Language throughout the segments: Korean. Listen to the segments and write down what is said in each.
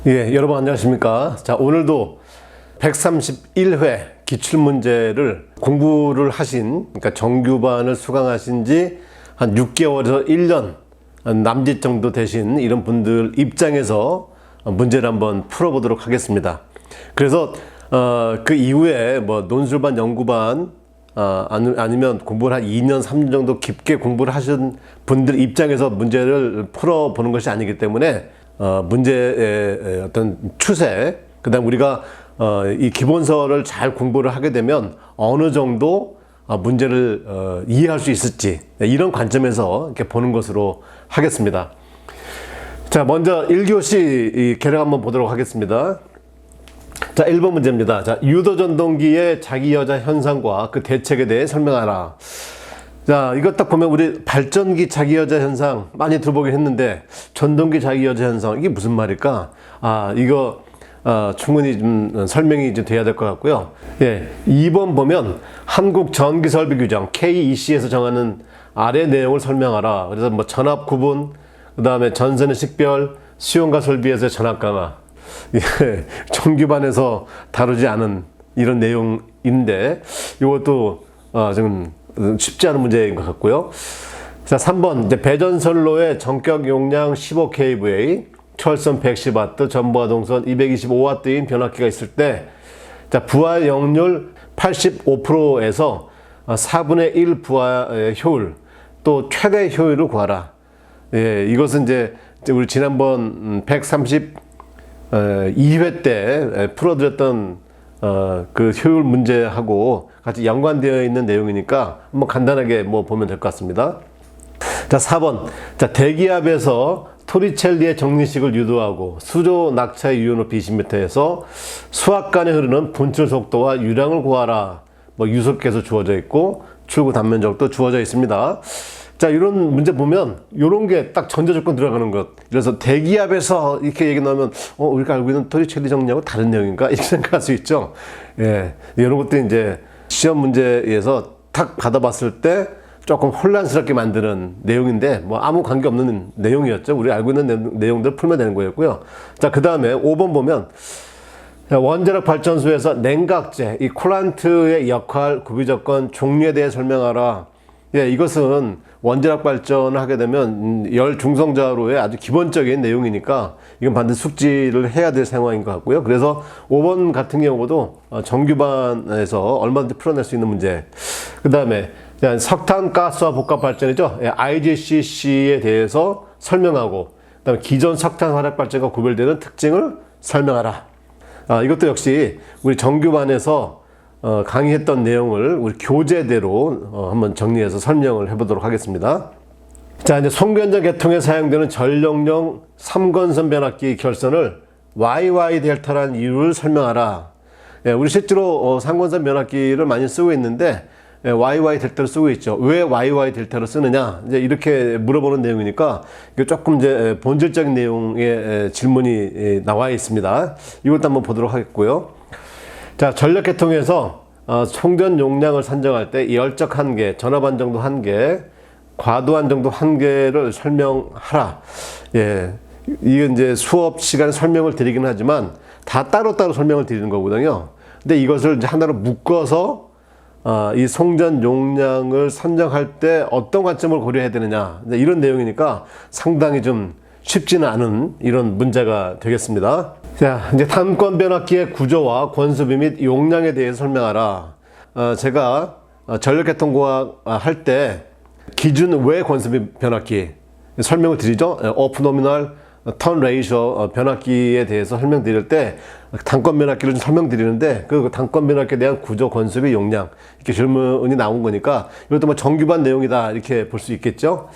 여러분 안녕하십니까? 자, 오늘도 131회 기출문제를 공부를 하신, 그러니까 정규반을 수강하신 지 한 6개월에서 1년 남짓 정도 되신 이런 분들 입장에서 문제를 한번 풀어보도록 하겠습니다. 그래서 그 이후에 뭐 논술반, 연구반 아니면 공부를 한 2년, 3년 정도 깊게 공부를 하신 분들 입장에서 문제를 풀어보는 것이 아니기 때문에 문제의 어떤 추세, 그 다음 우리가 이 기본서를 잘 공부를 하게 되면 어느 정도 문제를 이해할 수 있을지, 이런 관점에서 이렇게 보는 것으로 하겠습니다. 자, 먼저 1교시 계략 한번 보도록 하겠습니다. 자, 1번 문제입니다. 자, 유도전동기의 자기여자 현상과 그 대책에 대해 설명하라. 자, 이것 딱 보면 우리 발전기 자기여자 현상 많이 들어보긴 했는데, 전동기 자기여자 현상, 이게 무슨 말일까? 이거 충분히 좀 설명이 좀 돼야 될 것 같고요. 2번 보면 한국전기설비규정 KEC에서 정하는 아래 내용을 설명하라. 그래서 뭐 전압 구분, 그 다음에 전선의 식별, 수용과 설비에서의 전압 강화. 정규반에서 다루지 않은 이런 내용인데, 이것도 좀 쉽지 않은 문제인 것 같고요. 자, 3번 이제 배전선로의 전격 용량 15kVA, 철선 110W, 전부하동선 225W인 변압기가 있을 때, 자, 부하 역률 85%에서 4분의 1 부하의 효율, 또 최대 효율을 구하라. 이것은 이제 우리 지난번 132회 때 풀어드렸던 그 효율 문제하고 같이 연관되어 있는 내용이니까 한번 간단하게 뭐 보면 될 것 같습니다. 자, 4번. 자, 대기압에서 토리첼리의 정리식을 유도하고 수조 낙차의 유효높이 20m에서 수압간에 흐르는 분출 속도와 유량을 구하라. 뭐 유속계수 주어져 있고 출구 단면적도 주어져 있습니다. 자, 이런 문제 보면 이런 게 딱 전제조건 들어가는 것. 그래서 대기압에서 이렇게 얘기 나오면 우리가 알고 있는 토리첼리 정리하고 다른 내용인가? 이렇게 생각할 수 있죠. 이런 것도 이제 시험 문제에서 탁 받아봤을 때 조금 혼란스럽게 만드는 내용인데 뭐 아무 관계 없는 내용이었죠. 우리 알고 있는 내용들을 풀면 되는 거였고요. 자, 그 다음에 5번 보면 원자력 발전소에서 냉각제, 이 쿨란트의 역할, 구비조건, 종류에 대해 설명하라. 이것은 원자력 발전을 하게 되면 열 중성자로의 아주 기본적인 내용이니까 이건 반드시 숙지를 해야 될 상황인 것 같고요. 그래서 5번 같은 경우도 정규반에서 얼마든지 풀어낼 수 있는 문제. 그 다음에 석탄가스화 복합발전이죠. IGCC에 대해서 설명하고, 그 다음에 기존 석탄 화력발전과 구별되는 특징을 설명하라. 이것도 역시 우리 정규반에서 강의했던 내용을 우리 교재대로 한번 정리해서 설명을 해보도록 하겠습니다. 자, 이제 송변전 계통에 사용되는 전력용 3건선 변압기 결선을 YY 델타라는 이유를 설명하라. 우리 실제로 3건선 변압기를 많이 쓰고 있는데 YY 델타를 쓰고 있죠. 왜 YY 델타를 쓰느냐? 이제 이렇게 물어보는 내용이니까 이거 조금 이제 본질적인 내용의 질문이 나와 있습니다. 이것도 한번 보도록 하겠고요. 자, 전력 계통에서 송전 용량을 산정할 때 열적 한계, 전압 안정도 한계, 과도 안정도 한계를 설명하라. 이건 이제 수업 시간에 설명을 드리긴 하지만 다 따로따로 설명을 드리는 거거든요. 근데 이것을 이제 하나로 묶어서 이 송전 용량을 선정할 때 어떤 관점을 고려해야 되느냐, 이런 내용이니까 상당히 좀 쉽지는 않은 이런 문제가 되겠습니다. 자, 이제 단권 변압기의 구조와 권수비 및 용량에 대해서 설명하라. 제가 전력계통공학 할 때 기준 외 권수비 변압기 설명을 드리죠. 오프 노미널 턴 레이쇼 변압기에 대해서 설명드릴 때 단권 변압기를 좀 설명드리는데 그 단권 변압기에 대한 구조, 권수비, 용량 이렇게 질문이 나온 거니까 이것도 뭐 정규반 내용이다 이렇게 볼 수 있겠죠.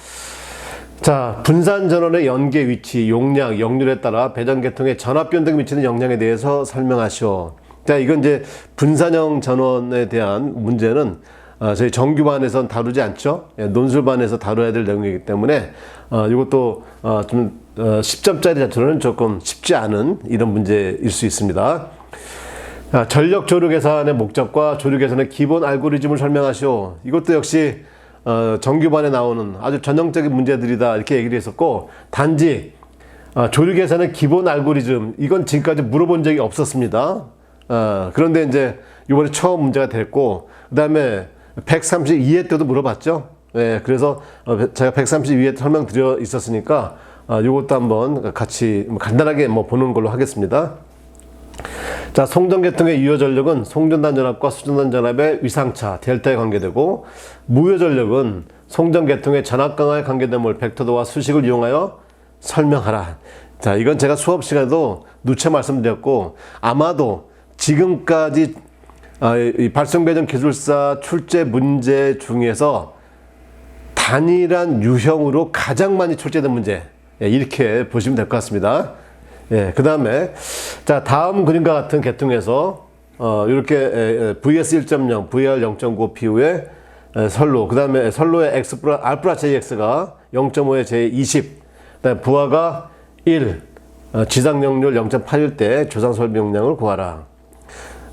자, 분산 전원의 연계 위치, 용량, 역률에 따라 배전 계통의 전압 변동에 미치는 영향에 대해서 설명하시오. 자, 이건 이제 분산형 전원에 대한 문제는 저희 정규반에서는 다루지 않죠. 논술반에서 다뤄야 될 내용이기 때문에 이것도 좀 10점짜리 자체로는 조금 쉽지 않은 이런 문제일 수 있습니다. 전력 조류 계산의 목적과 조류 계산의 기본 알고리즘을 설명하시오. 이것도 역시 정규반에 나오는 아주 전형적인 문제들이다 이렇게 얘기를 했었고, 단지 조류 계산의 기본 알고리즘, 이건 지금까지 물어본 적이 없었습니다. 그런데 이제 이번에 처음 문제가 됐고, 그 다음에 132회 때도 물어봤죠. 예, 그래서 제가 132회 설명드려 있었으니까 이것도 한번 같이 간단하게 보는 걸로 하겠습니다. 자, 송전계통의 유효전력은 송전단전압과 수전단전압의 위상차 델타에 관계되고, 무효전력은 송전계통의 전압 강화에 관계됨을 벡터도와 수식을 이용하여 설명하라. 자, 이건 제가 수업 시간에도 누차 말씀드렸고, 아마도 지금까지 이 발성배전 기술사 출제 문제 중에서 단일한 유형으로 가장 많이 출제된 문제, 이렇게 보시면 될 것 같습니다. 예, 그 다음에 자, 다음 그림과 같은 계통에서 이렇게 VS 1.0, VR 0.9 PU의 선로, 그 다음에 선로의 알프라 JX가 0.5의 J20, 그 다음에 부하가 1, 지상용률 0.8일 때 조상 설비 용량을 구하라.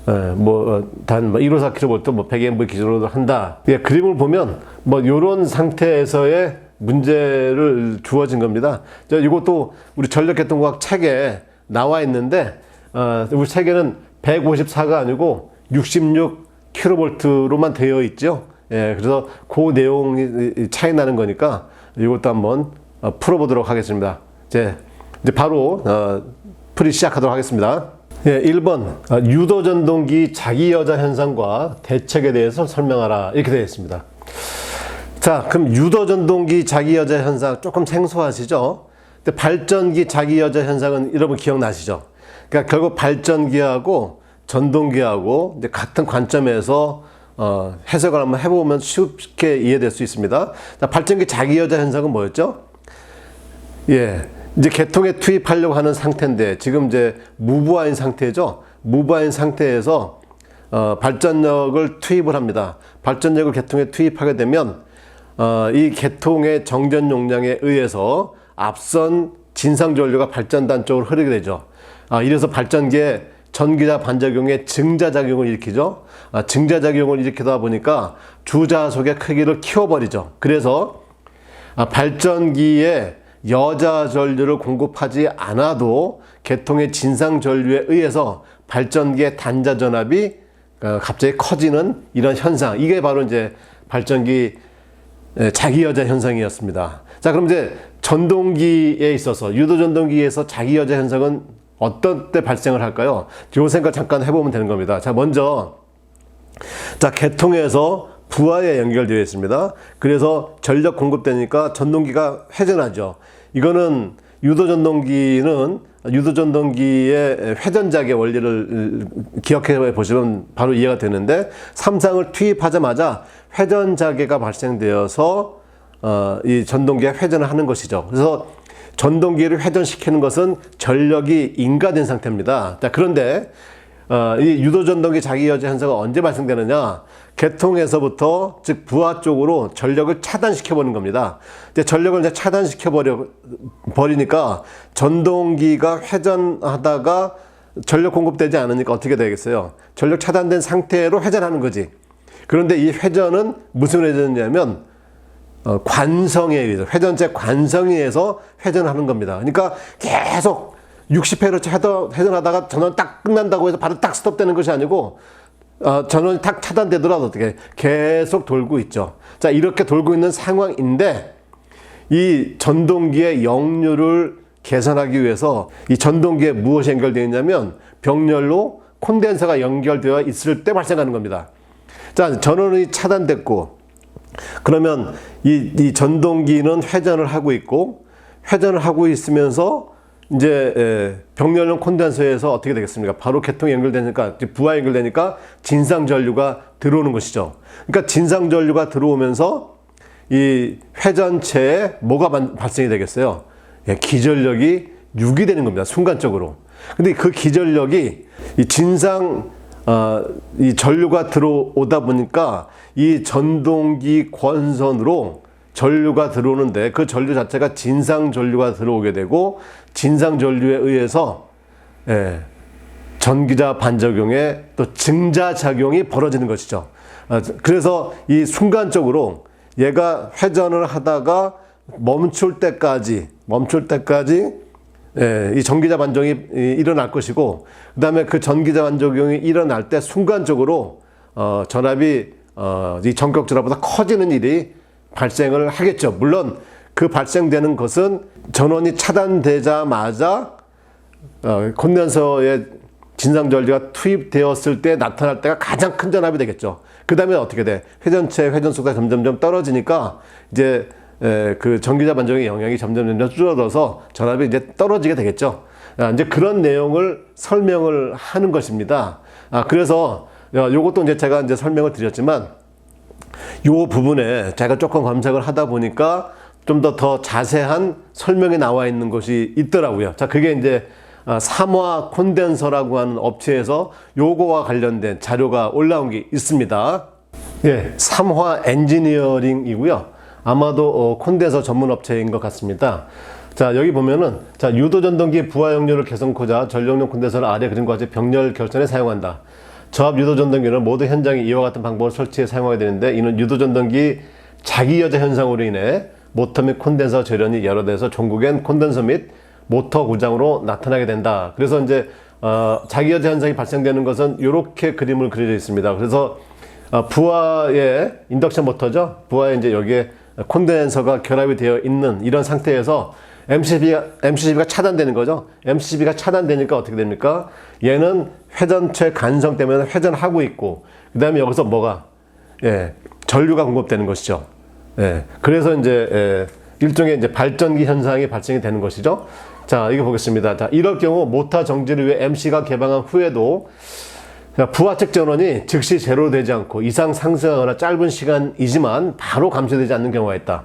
단 154kV 100mV 기준으로 한다. 예, 그림을 보면 요런 상태에서의 문제를 주어진 겁니다. 이것도 우리 전력계통과학 책에 나와 있는데, 우리 책에는 154가 아니고 66kV로만 되어 있죠. 예, 그래서 그 내용이 차이 나는 거니까 이것도 한번 풀어보도록 하겠습니다. 이제 바로 풀이 시작하도록 하겠습니다. 예, 1번 유도전동기 자기여자 현상과 대책에 대해서 설명하라, 이렇게 되어 있습니다. 자, 그럼 유도전동기 자기여자 현상 조금 생소하시죠? 근데 발전기 자기여자 현상은 여러분 기억나시죠? 그러니까 결국 발전기하고 전동기하고 이제 같은 관점에서 해석을 한번 해보면 쉽게 이해될 수 있습니다. 자, 발전기 자기여자 현상은 뭐였죠? 예, 이제 계통에 투입하려고 하는 상태인데 지금 이제 무부하인 상태죠. 무부하인 상태에서 발전력을 투입을 합니다. 발전력을 계통에 투입하게 되면 이 계통의 정전 용량에 의해서 앞선 진상전류가 발전단 쪽으로 흐르게 되죠. 이래서 발전기에 전기자 반작용의 증자작용을 일으키죠. 증자작용을 일으키다 보니까 주자속의 크기를 키워버리죠. 그래서 발전기에 여자 전류를 공급하지 않아도 계통의 진상 전류에 의해서 발전기의 단자 전압이 갑자기 커지는 이런 현상, 이게 바로 이제 발전기 자기여자 현상이었습니다. 자, 그럼 이제 전동기에 있어서 유도전동기에서 자기여자 현상은 어떤 때 발생을 할까요? 요 생각 잠깐 해보면 되는 겁니다. 자, 먼저 자, 계통에서 부하에 연결되어 있습니다. 그래서 전력 공급되니까 전동기가 회전하죠. 이거는 유도전동기의 회전작의 원리를 기억해 보시면 바로 이해가 되는데, 삼상을 투입하자마자 회전자계가 발생되어서 이 전동기가 회전을 하는 것이죠. 그래서 전동기를 회전시키는 것은 전력이 인가된 상태입니다. 자, 그런데 이 유도전동기 자기여자 현상은 언제 발생되느냐? 계통에서부터, 즉 부하 쪽으로 전력을 차단시켜 버리는 겁니다. 이제 전력을 이제 차단시켜 버리니까 전동기가 회전하다가 전력 공급되지 않으니까 어떻게 되겠어요? 전력 차단된 상태로 회전하는 거지. 그런데 이 회전은 무슨 회전이냐면 관성에 의해서, 회전체 관성에 의해서 회전하는 겁니다. 그러니까 계속 60Hz 회전하다가 전원 딱 끝난다고 해서 바로 딱 스톱되는 것이 아니고 전원이 딱 차단되더라도 어떻게 계속 돌고 있죠. 자, 이렇게 돌고 있는 상황인데 이 전동기의 역류를 계산하기 위해서 이 전동기에 무엇이 연결되어 있냐면 병렬로 콘덴서가 연결되어 있을 때 발생하는 겁니다. 자, 전원이 차단됐고, 그러면 이 전동기는 회전을 하고 있고, 회전을 하고 있으면서 이제 병렬용 콘덴서에서 어떻게 되겠습니까? 바로 계통이 연결되니까, 부하 연결되니까 진상전류가 들어오는 것이죠. 그러니까 진상전류가 들어오면서 이 회전체에 뭐가 발생이 되겠어요? 예, 기전력이 유기되는 겁니다. 순간적으로. 근데 그 기전력이 이 이 전류가 들어오다 보니까 이 전동기 권선으로 전류가 들어오는데 그 전류 자체가 진상 전류가 들어오게 되고, 진상 전류에 의해서 전기자 반작용에 또 증자작용이 벌어지는 것이죠. 그래서 이 순간적으로 얘가 회전을 하다가 멈출 때까지 이 전기자 반정이 일어날 것이고, 그 다음에 그 전기자 반작용이 일어날 때 순간적으로 전압이 이 전격 전압보다 커지는 일이 발생을 하겠죠. 물론 그 발생되는 것은 전원이 차단되자마자 콘덴서에 진상전류가 투입되었을 때 나타날 때가 가장 큰 전압이 되겠죠. 그 다음에 어떻게 돼? 회전체 회전속도가 점점점 떨어지니까 이제 그 전기자 반정의 영향이 점점 줄어들어서 전압이 이제 떨어지게 되겠죠. 이제 그런 내용을 설명을 하는 것입니다. 그래서 요것도 이제 제가 이제 설명을 드렸지만, 요 부분에 제가 조금 검색을 하다 보니까 좀 더 자세한 설명이 나와 있는 것이 있더라고요. 자, 그게 이제 삼화 콘덴서라고 하는 업체에서 요거와 관련된 자료가 올라온 게 있습니다. 예, 삼화 엔지니어링이고요. 아마도 콘덴서 전문 업체인 것 같습니다. 자, 여기 보면은, 자, 유도전동기 부하 역률을 개선코자 전력용 콘덴서를 아래 그림과 같이 병렬 결선에 사용한다. 저압 유도전동기는 모두 현장에 이와 같은 방법을 설치해 사용하게 되는데, 이는 유도전동기 자기여자 현상으로 인해 모터 및 콘덴서 절연이 여러 대에서 종국엔 콘덴서 및 모터 고장으로 나타나게 된다. 그래서 이제 자기여자 현상이 발생되는 것은 이렇게 그림을 그려져 있습니다. 그래서 부하의 인덕션 모터죠. 부하에 이제 여기에 콘덴서가 결합이 되어 있는 이런 상태에서 MCCB가 차단되는 거죠. MCCB가 차단되니까 어떻게 됩니까? 얘는 회전체 간성 때문에 회전하고 있고, 그 다음에 여기서 뭐가? 전류가 공급되는 것이죠. 그래서 이제 일종의 이제 발전기 현상이 발생이 되는 것이죠. 자, 이거 보겠습니다. 자, 이럴 경우 모터 정지를 위해 MC가 개방한 후에도 부하 측 전원이 즉시 제로 되지 않고 이상 상승하거나 짧은 시간이지만 바로 감소되지 않는 경우가 있다.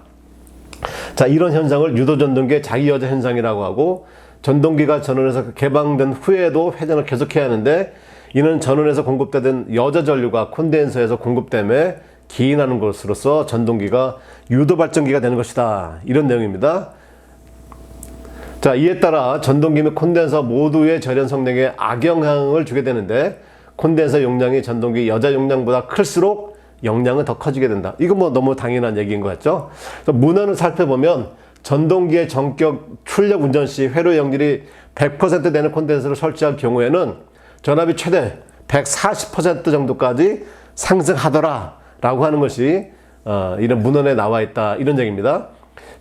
자, 이런 현상을 유도전동기의 자기여자 현상이라고 하고, 전동기가 전원에서 개방된 후에도 회전을 계속해야 하는데, 이는 전원에서 공급되던 여자 전류가 콘덴서에서 공급됨에 기인하는 것으로서 전동기가 유도발전기가 되는 것이다. 이런 내용입니다. 자, 이에 따라 전동기 및 콘덴서 모두의 절연 성능에 악영향을 주게 되는데, 콘덴서 용량이 전동기 여자 용량보다 클수록 용량은 더 커지게 된다. 이거 뭐 너무 당연한 얘기인 것 같죠? 문헌을 살펴보면 전동기의 전격 출력 운전 시 회로 역률이 100% 되는 콘덴서를 설치할 경우에는 전압이 최대 140% 정도까지 상승하더라 라고 하는 것이 이런 문헌에 나와 있다, 이런 얘기입니다.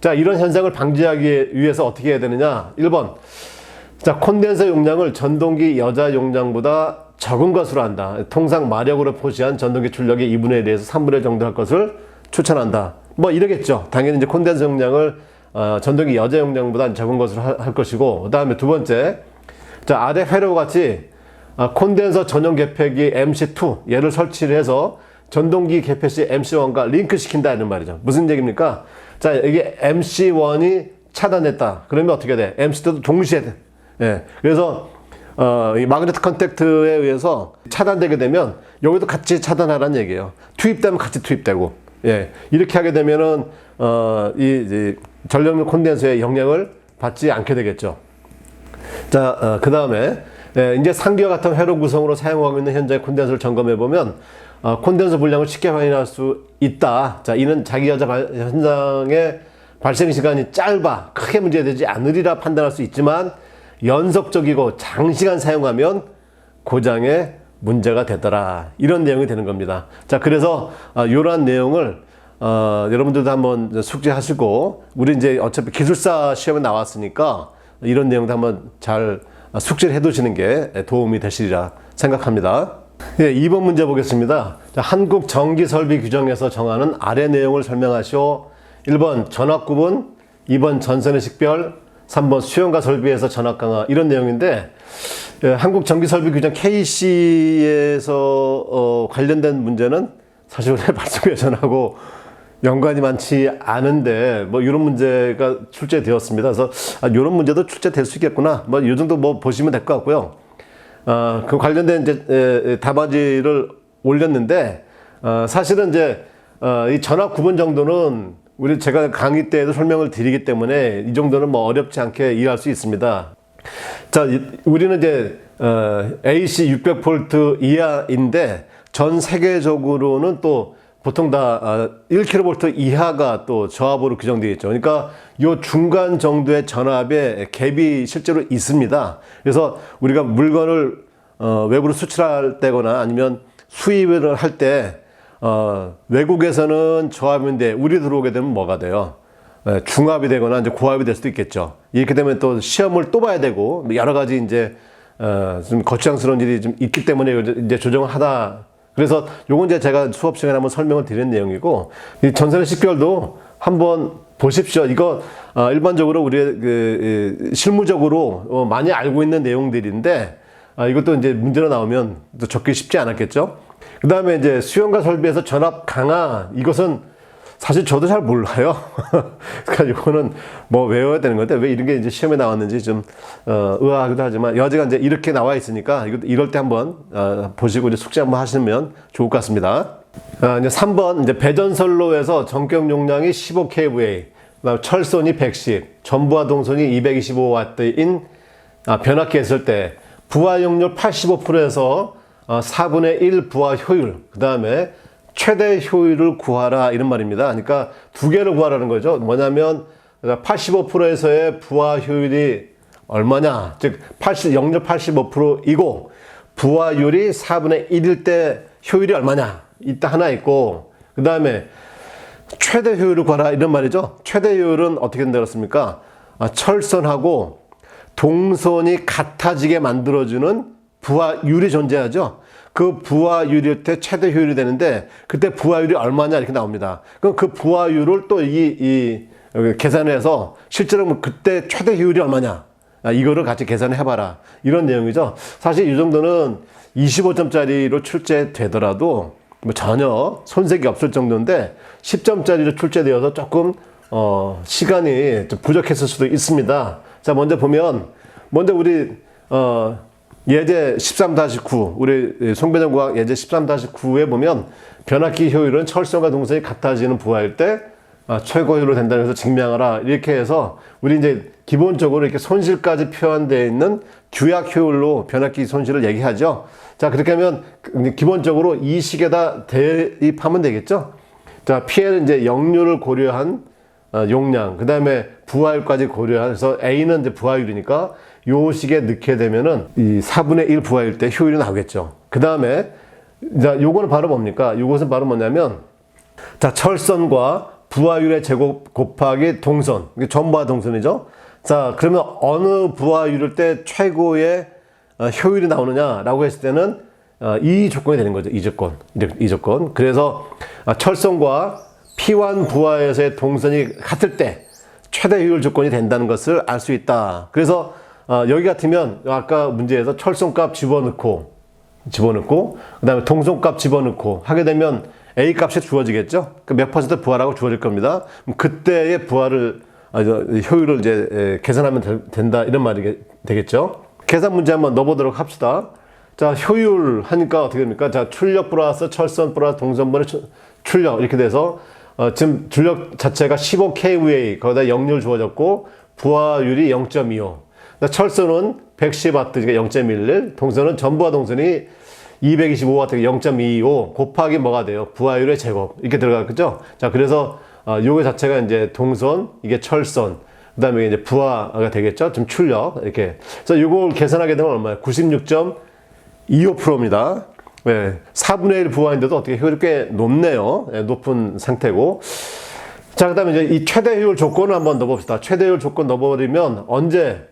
자, 이런 현상을 방지하기 위해서 어떻게 해야 되느냐? 1번, 자, 콘덴서 용량을 전동기 여자 용량보다 적은 것으로 한다. 통상 마력으로 표시한 전동기 출력의 2분의 1에서 3분의 1 정도 할 것을 추천한다. 뭐 이러겠죠. 당연히 이제 콘덴서 용량을 전동기 여자 용량보다 적은 것으로 할 것이고, 그 다음에 두 번째, 자, 아래 회로와 같이 콘덴서 전용 개폐기 MC2 얘를 설치를 해서 전동기 개폐 시 MC1과 링크시킨다, 이런 말이죠. 무슨 얘기입니까? 자, 이게 MC1이 차단됐다. 그러면 어떻게 돼? MC2도 동시에 돼. 그래서 이 마그네틱 컨택트에 의해서 차단되게 되면 여기도 같이 차단하라는 얘기예요. 투입되면 같이 투입되고, 이렇게 하게 되면은 이 전력용 콘덴서의 영향을 받지 않게 되겠죠. 자, 그 다음에 이제 상기와 같은 회로 구성으로 사용하고 있는 현재 콘덴서를 점검해 보면 콘덴서 불량을 쉽게 확인할 수 있다. 자, 이는 자기여자 현상의 발생 시간이 짧아 크게 문제되지 않으리라 판단할 수 있지만, 연속적이고 장시간 사용하면 고장에 문제가 되더라, 이런 내용이 되는 겁니다. 자, 그래서 이러한 내용을 여러분들도 한번 숙지하시고, 우리 이제 어차피 기술사 시험에 나왔으니까 이런 내용도 한번 잘 숙지를 해 두시는 게 도움이 되시리라 생각합니다. 2번 문제 보겠습니다. 자, 한국 전기설비 규정에서 정하는 아래 내용을 설명하시오. 1번 전압 구분, 2번 전선의 식별, 3번 수용과 설비에서 전압 강화, 이런 내용인데, 한국 전기설비 규정 KC에서 관련된 문제는 사실 우리 발전기 예전하고 연관이 많지 않은데, 뭐 이런 문제가 출제되었습니다. 그래서 이런 문제도 출제될 수 있겠구나, 뭐 이 정도 뭐 보시면 될 것 같고요. 그 관련된 이제 답안지를 올렸는데, 사실은 이제 이 전압 구분 정도는 제가 강의 때에도 설명을 드리기 때문에 이 정도는 뭐 어렵지 않게 이해할 수 있습니다. 자, 우리는 이제 AC 600V 이하인데 전 세계적으로는 또 보통 다 1kV 이하가 또 저압으로 규정되어 있죠. 그러니까 요 중간 정도의 전압에 갭이 실제로 있습니다. 그래서 우리가 물건을 외부로 수출할 때거나 아니면 수입을 할 때 외국에서는 저압인데 우리 들어오게 되면 뭐가 돼요? 중압이 되거나 이제 고압이 될 수도 있겠죠. 이렇게 되면 또 시험을 또 봐야 되고 여러 가지 이제 좀 거추장스러운 일이 좀 있기 때문에 이제 조정을 하다. 그래서 요건 이제 제가 수업 시간에 한번 설명을 드린 내용이고, 이 전선의 식별도 한번 보십시오. 이거 일반적으로 우리 실무적으로 많이 알고 있는 내용들인데 이것도 이제 문제로 나오면 또 적기 쉽지 않았겠죠. 그 다음에 이제 수용과 설비에서 전압 강화, 이것은 사실 저도 잘 몰라요. 그러니까 이거는 뭐 외워야 되는 건데 왜 이런 게 이제 시험에 나왔는지 좀 의아하기도 하지만 여지가 이제 이렇게 나와 있으니까 이럴 때 한번 보시고 이제 숙제 한번 하시면 좋을 것 같습니다. 이제 3번 이제 배전선로에서 전격 용량이 15kVA, 그다음 철선이 110, 전부하 동선이 225W인 변압기 했을 때 부하 용률 85%에서 4분의 1 부하 효율, 그 다음에 최대 효율을 구하라 이런 말입니다. 그러니까 두 개를 구하라는 거죠. 뭐냐면 85%에서의 부하 효율이 얼마냐, 즉 0률 85%이고 부하율이 4분의 1일 때 효율이 얼마냐, 이따 하나 있고, 그 다음에 최대 효율을 구하라 이런 말이죠. 최대 효율은 어떻게 된다고 했습니까? 철선하고 동선이 같아지게 만들어주는 부하율이 존재하죠. 그 부하율일 때 최대 효율이 되는데 그때 부하율이 얼마냐 이렇게 나옵니다. 그럼 그 부하율을 또 계산해서 실제로 그때 최대 효율이 얼마냐, 이거를 같이 계산해 봐라 이런 내용이죠. 사실 이 정도는 25점짜리로 출제되더라도 뭐 전혀 손색이 없을 정도인데 10점짜리로 출제되어서 조금 시간이 좀 부족했을 수도 있습니다. 자, 먼저 우리 예제 13-9, 우리 송배정과학 예제 13-9에 보면 변압기 효율은 철선과 동선이 같아지는 부하일 때 최고 효율로 된다고 해서 증명하라 이렇게 해서 우리 이제 기본적으로 이렇게 손실까지 표현되어 있는 규약 효율로 변압기 손실을 얘기하죠. 자, 그렇게 하면 기본적으로 이 식에다 대입하면 되겠죠. 자, PL은 이제 역류를 고려한 용량, 그 다음에 부하율까지 고려해서 A는 이제 부하율이니까 요 식에 넣게 되면은 이 4분의 1 부하일 때 효율이 나오겠죠. 그 다음에 자, 요거는 바로 뭡니까? 이것은 바로 뭐냐면, 자, 철선과 부하율의 제곱 곱하기 동선, 이게 전부하 동선이죠. 자, 그러면 어느 부하율일 때 최고의 효율이 나오느냐라고 했을 때는 이 조건이 되는 거죠. 이 조건. 그래서 철선과 P1 부하에서의 동선이 같을 때 최대 효율 조건이 된다는 것을 알 수 있다. 그래서 여기 같으면 아까 문제에서 철선값 집어넣고 그 다음에 동선값 집어넣고 하게 되면 A 값이 주어지겠죠. 몇 퍼센트 부하라고 주어질 겁니다. 그때의 효율을 이제 계산하면 된다 이런 말이 되겠죠. 계산 문제 한번 넣어보도록 합시다. 자, 효율 하니까 어떻게 됩니까? 자, 출력 플러스 철선 플러스 동선분의 출력 이렇게 돼서 지금 출력 자체가 15kVA, 거기다 역률 주어졌고 부하율이 0.25. 철선은 110W, 그러니까 0.11. 동선은 전부하 동선이 225W, 0.25 곱하기 뭐가 돼요? 부하율의 제곱. 이렇게 들어가겠죠? 자, 그래서 요거 자체가 이제 동선, 이게 철선, 그 다음에 이제 부하가 되겠죠? 좀 출력. 이렇게. 그래서 요걸 계산하게 되면 얼마예요? 96.25%입니다. 네, 4분의 1 부하인데도 어떻게 효율이 꽤 높네요. 네, 높은 상태고. 자, 그 다음에 이제 이 최대 효율 조건을 한번 넣어봅시다. 최대 효율 조건 넣어버리면 언제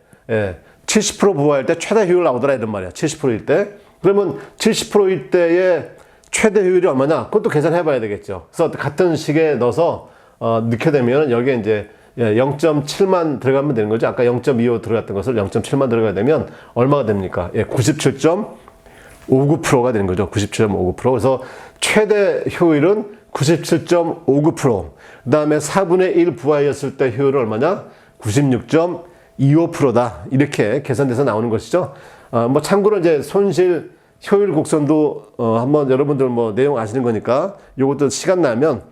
70% 부하일 때 최대 효율 나오더라 이런 말이야. 70%일 때. 그러면 70%일 때의 최대 효율이 얼마냐? 그것도 계산해 봐야 되겠죠. 그래서 같은 식에 넣어서 넣게 되면 여기에 이제 0.7만 들어가면 되는 거죠. 아까 0.25 들어갔던 것을 0.7만 들어가야 되면 얼마가 됩니까? 97.59%가 되는 거죠. 97.59%. 그래서 최대 효율은 97.59%. 그 다음에 4분의 1 부하였을 때 효율은 얼마냐? 96.25%다. 이렇게 계산돼서 나오는 것이죠. 뭐 참고로 이제 손실 효율 곡선도 한번 여러분들 뭐 내용 아시는 거니까 요것도 시간 나면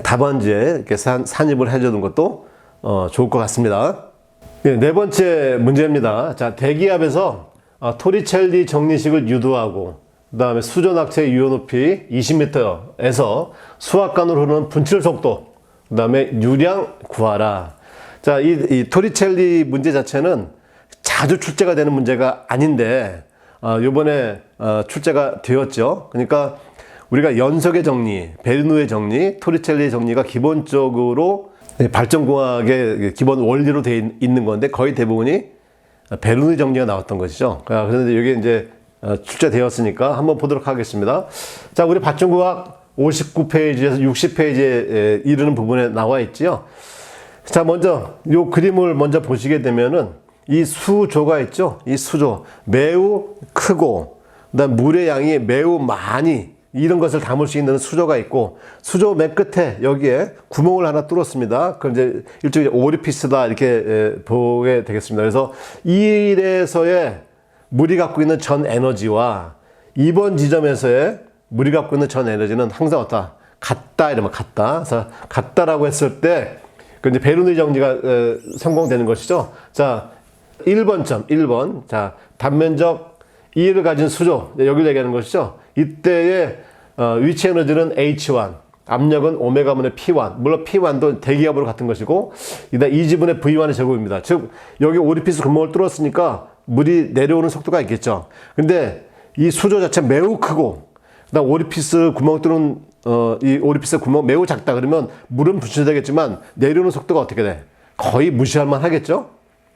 답안지에 이렇게 산입을 해주는 것도 좋을 것 같습니다. 네 번째 문제입니다. 자, 대기압에서 토리첼리 정리식을 유도하고 그다음에 수존학체의 유효 높이 20m에서 수압관으로 흐르는 분출 속도, 그다음에 유량 구하라. 자, 이 토리첼리 문제 자체는 자주 출제가 되는 문제가 아닌데 요번에 출제가 되었죠. 그러니까 우리가 연석의 정리, 베르누의 정리, 토리첼리의 정리가 기본적으로 발전공학의 기본 원리로 되어 있는 건데 거의 대부분이 베르누의 정리가 나왔던 것이죠. 그런데 이게 이제 출제되었으니까 한번 보도록 하겠습니다. 자, 우리 발전공학 59페이지에서 60페이지에 이르는 부분에 나와 있지요. 자, 먼저 이 그림을 먼저 보시게 되면은 이 수조가 있죠. 이 수조 매우 크고 그다음 물의 양이 매우 많이 이런 것을 담을 수 있는 수조가 있고, 수조 맨 끝에 여기에 구멍을 하나 뚫었습니다. 그럼 이제 일종의 오리피스다 이렇게 보게 되겠습니다. 그래서 이에서의 물이 갖고 있는 전 에너지와 2번 지점에서의 물이 갖고 있는 전 에너지는 항상 어떠? 같다 이러면 같다. 그래서 같다라고 했을 때 그 이제 베르누이 정리가 성공되는 것이죠. 자, 1번점 1번. 자, 단면적 2를 가진 수조, 여기를 얘기하는 것이죠. 이때의 위치 에너지는 H1, 압력은 오메가분의 P1. 물론 P1도 대기압으로 같은 것이고, 이다 2지분의 V1의 제곱입니다. 즉 여기 오리피스 구멍을 뚫었으니까 물이 내려오는 속도가 있겠죠. 근데 이 수조 자체 매우 크고, 그다음 오리피스 구멍 뚫은 이 오리피스 구멍 매우 작다 그러면 물은 분출되겠지만 내려오는 속도가 어떻게 돼? 거의 무시할 만 하겠죠.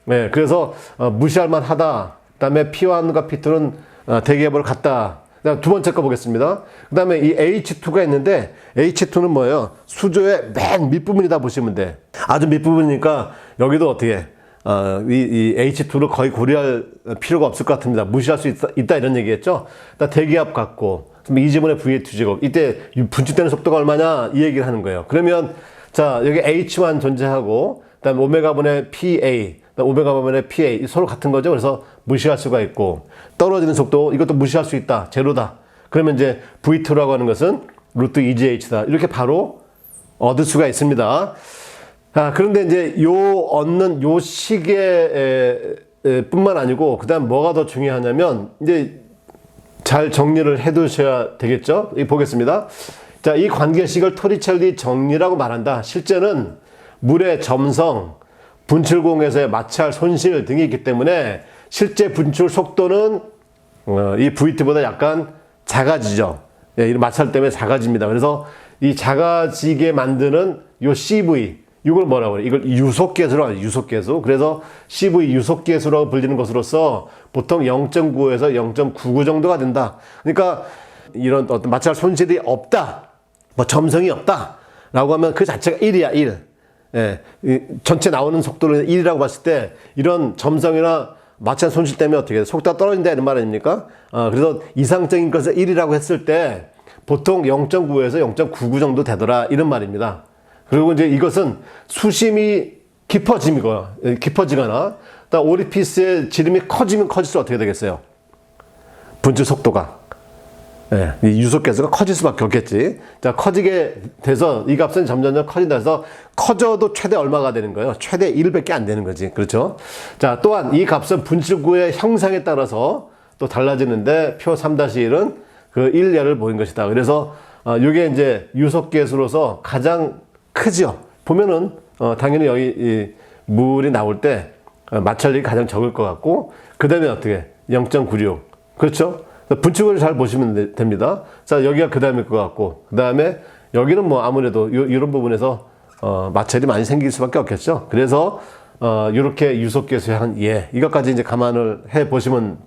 네, 그래서 무시할 만 하다. 그다음에 P1과 P2는 대기압으로 같다. 그다음 두 번째 거 보겠습니다. 그다음에 이 H2가 있는데 H2는 뭐예요? 수조의 맨 밑부분이다 보시면 돼. 아주 밑부분이니까 여기도 어떻게 이 H2를 거의 고려할 필요가 없을 것 같습니다. 무시할 수 있다 이런 얘기겠죠. 대기압 같고 2지분의 V의 2제곱. 이때 분출되는 속도가 얼마냐 이 얘기를 하는 거예요. 그러면 자, 여기 H1 존재하고 그다음에 오메가분의 PA, 오메가분의 PA 서로 같은 거죠. 그래서 무시할 수가 있고, 떨어지는 속도 이것도 무시할 수 있다. 제로다. 그러면 이제 V2라고 하는 것은 루트 2GH다. 이렇게 바로 얻을 수가 있습니다. 그런데 이제 얻는 요 시계 뿐만 아니고 그다음 뭐가 더 중요하냐면 이제 잘 정리를 해 두셔야 되겠죠. 보겠습니다. 자, 이 관계식을 토리첼리 정리라고 말한다. 실제는 물의 점성, 분출공에서의 마찰 손실 등이 있기 때문에 실제 분출 속도는 이 Vt보다 약간 작아지죠. 예, 이 마찰 때문에 작아집니다. 그래서 이 작아지게 만드는 요 CV, 이걸 뭐라고 그래요? 이걸 유속계수라고 하죠. 유속계수. 그래서 CV 유속계수라고 불리는 것으로서 보통 0.95에서 0.99 정도가 된다. 그러니까 이런 어떤 마찰 손실이 없다, 뭐 점성이 없다 라고 하면 그 자체가 1이야 1. 예, 전체 나오는 속도를 1이라고 봤을 때 이런 점성이나 마찰 손실 때문에 어떻게 돼? 속도가 떨어진다 이런 말 아닙니까? 그래서 이상적인 것을 1이라고 했을 때 보통 0.9에서 0.99 정도 되더라 이런 말입니다. 그리고 이제 이것은 수심이 깊어지거나 오리피스의 지름이 커지면 커질수록 어떻게 되겠어요? 분출 속도가, 예, 이 유속계수가 커질 수밖에 없겠지. 자, 커지게 돼서 이 값은 점점 커진다 해서 커져도 최대 얼마가 되는 거예요? 최대 1밖에 안 되는 거지. 그렇죠? 자, 또한 이 값은 분출구의 형상에 따라서 또 달라지는데 표 3-1은 그 1례를 보인 것이다. 그래서 이게 이제 유속계수로서 가장 크죠. 보면은 당연히 여기 이 물이 나올 때 마찰력이 가장 적을 것 같고, 그 다음에 어떻게 0.96. 그렇죠? 분출구를 잘 보시면 됩니다. 자, 여기가 그 다음일 것 같고, 그 다음에 여기는 뭐 아무래도 이런 부분에서 마찰이 많이 생길 수밖에 없겠죠. 그래서 이렇게 유속계수의 한 이것까지 이제 감안을 해 보시면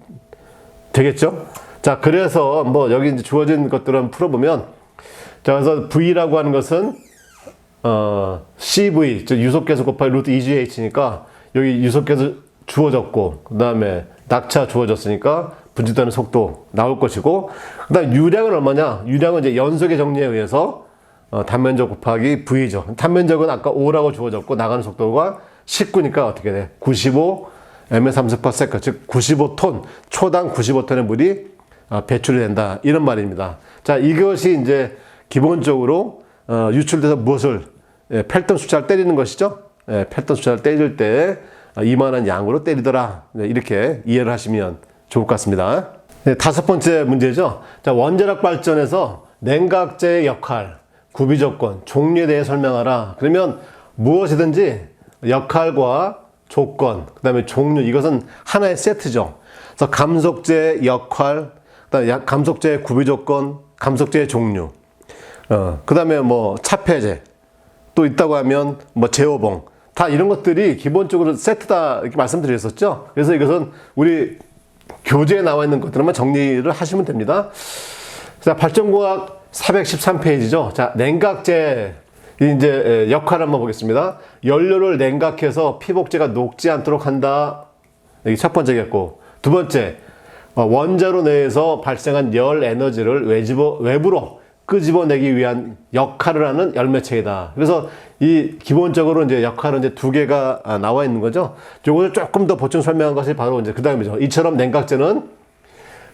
되겠죠. 자, 그래서 뭐 여기 이제 주어진 것들은 풀어보면, 자, 그래서 V라고 하는 것은 CV, 즉 유속계수 곱하기 루트 2GH니까 여기 유속계수 주어졌고, 그 다음에 낙차 주어졌으니까 분출되는 속도 나올 것이고, 그 다음 유량은 얼마냐? 유량은 이제 연속의 정리에 의해서 단면적 곱하기 V죠. 단면적은 아까 5라고 주어졌고 나가는 속도가 19니까 어떻게 돼? 95 m/s, 즉 95톤, 초당 95톤의 물이 배출이 된다 이런 말입니다. 자, 이것이 이제 기본적으로 유출돼서 무엇을 펠턴 숫자를 때리는 것이죠. 펠턴 숫자를 때릴 때 이만한 양으로 때리더라. 이렇게 이해를 하시면 좋을 것 같습니다. 네, 다섯 번째 문제죠. 자, 원자력 발전에서 냉각제의 역할, 구비 조건, 종류에 대해 설명하라. 그러면 무엇이든지 역할과 조건, 그 다음에 종류, 이것은 하나의 세트죠. 그래서 감속제의 역할, 그다음에 감속제의 구비 조건, 감속제의 종류, 그 다음에 뭐 차폐제, 또 있다고 하면 뭐 제어봉, 다 이런 것들이 기본적으로 세트다 이렇게 말씀드렸었죠. 그래서 이것은 우리 교재에 나와 있는 것들만 정리를 하시면 됩니다. 자, 발전공학 413페이지죠. 자, 냉각제 이제 역할을 한번 보겠습니다. 연료를 냉각해서 피복제가 녹지 않도록 한다. 이게 첫 번째겠고, 두 번째, 원자로 내에서 발생한 열 에너지를 외부로 끄집어내기 위한 역할을 하는 열매체이다. 그래서 이 기본적으로 이제 역할은 이제 두 개가 나와 있는 거죠. 요것을 조금 더 보충 설명한 것이 바로 이제 그 다음이죠. 이처럼 냉각제는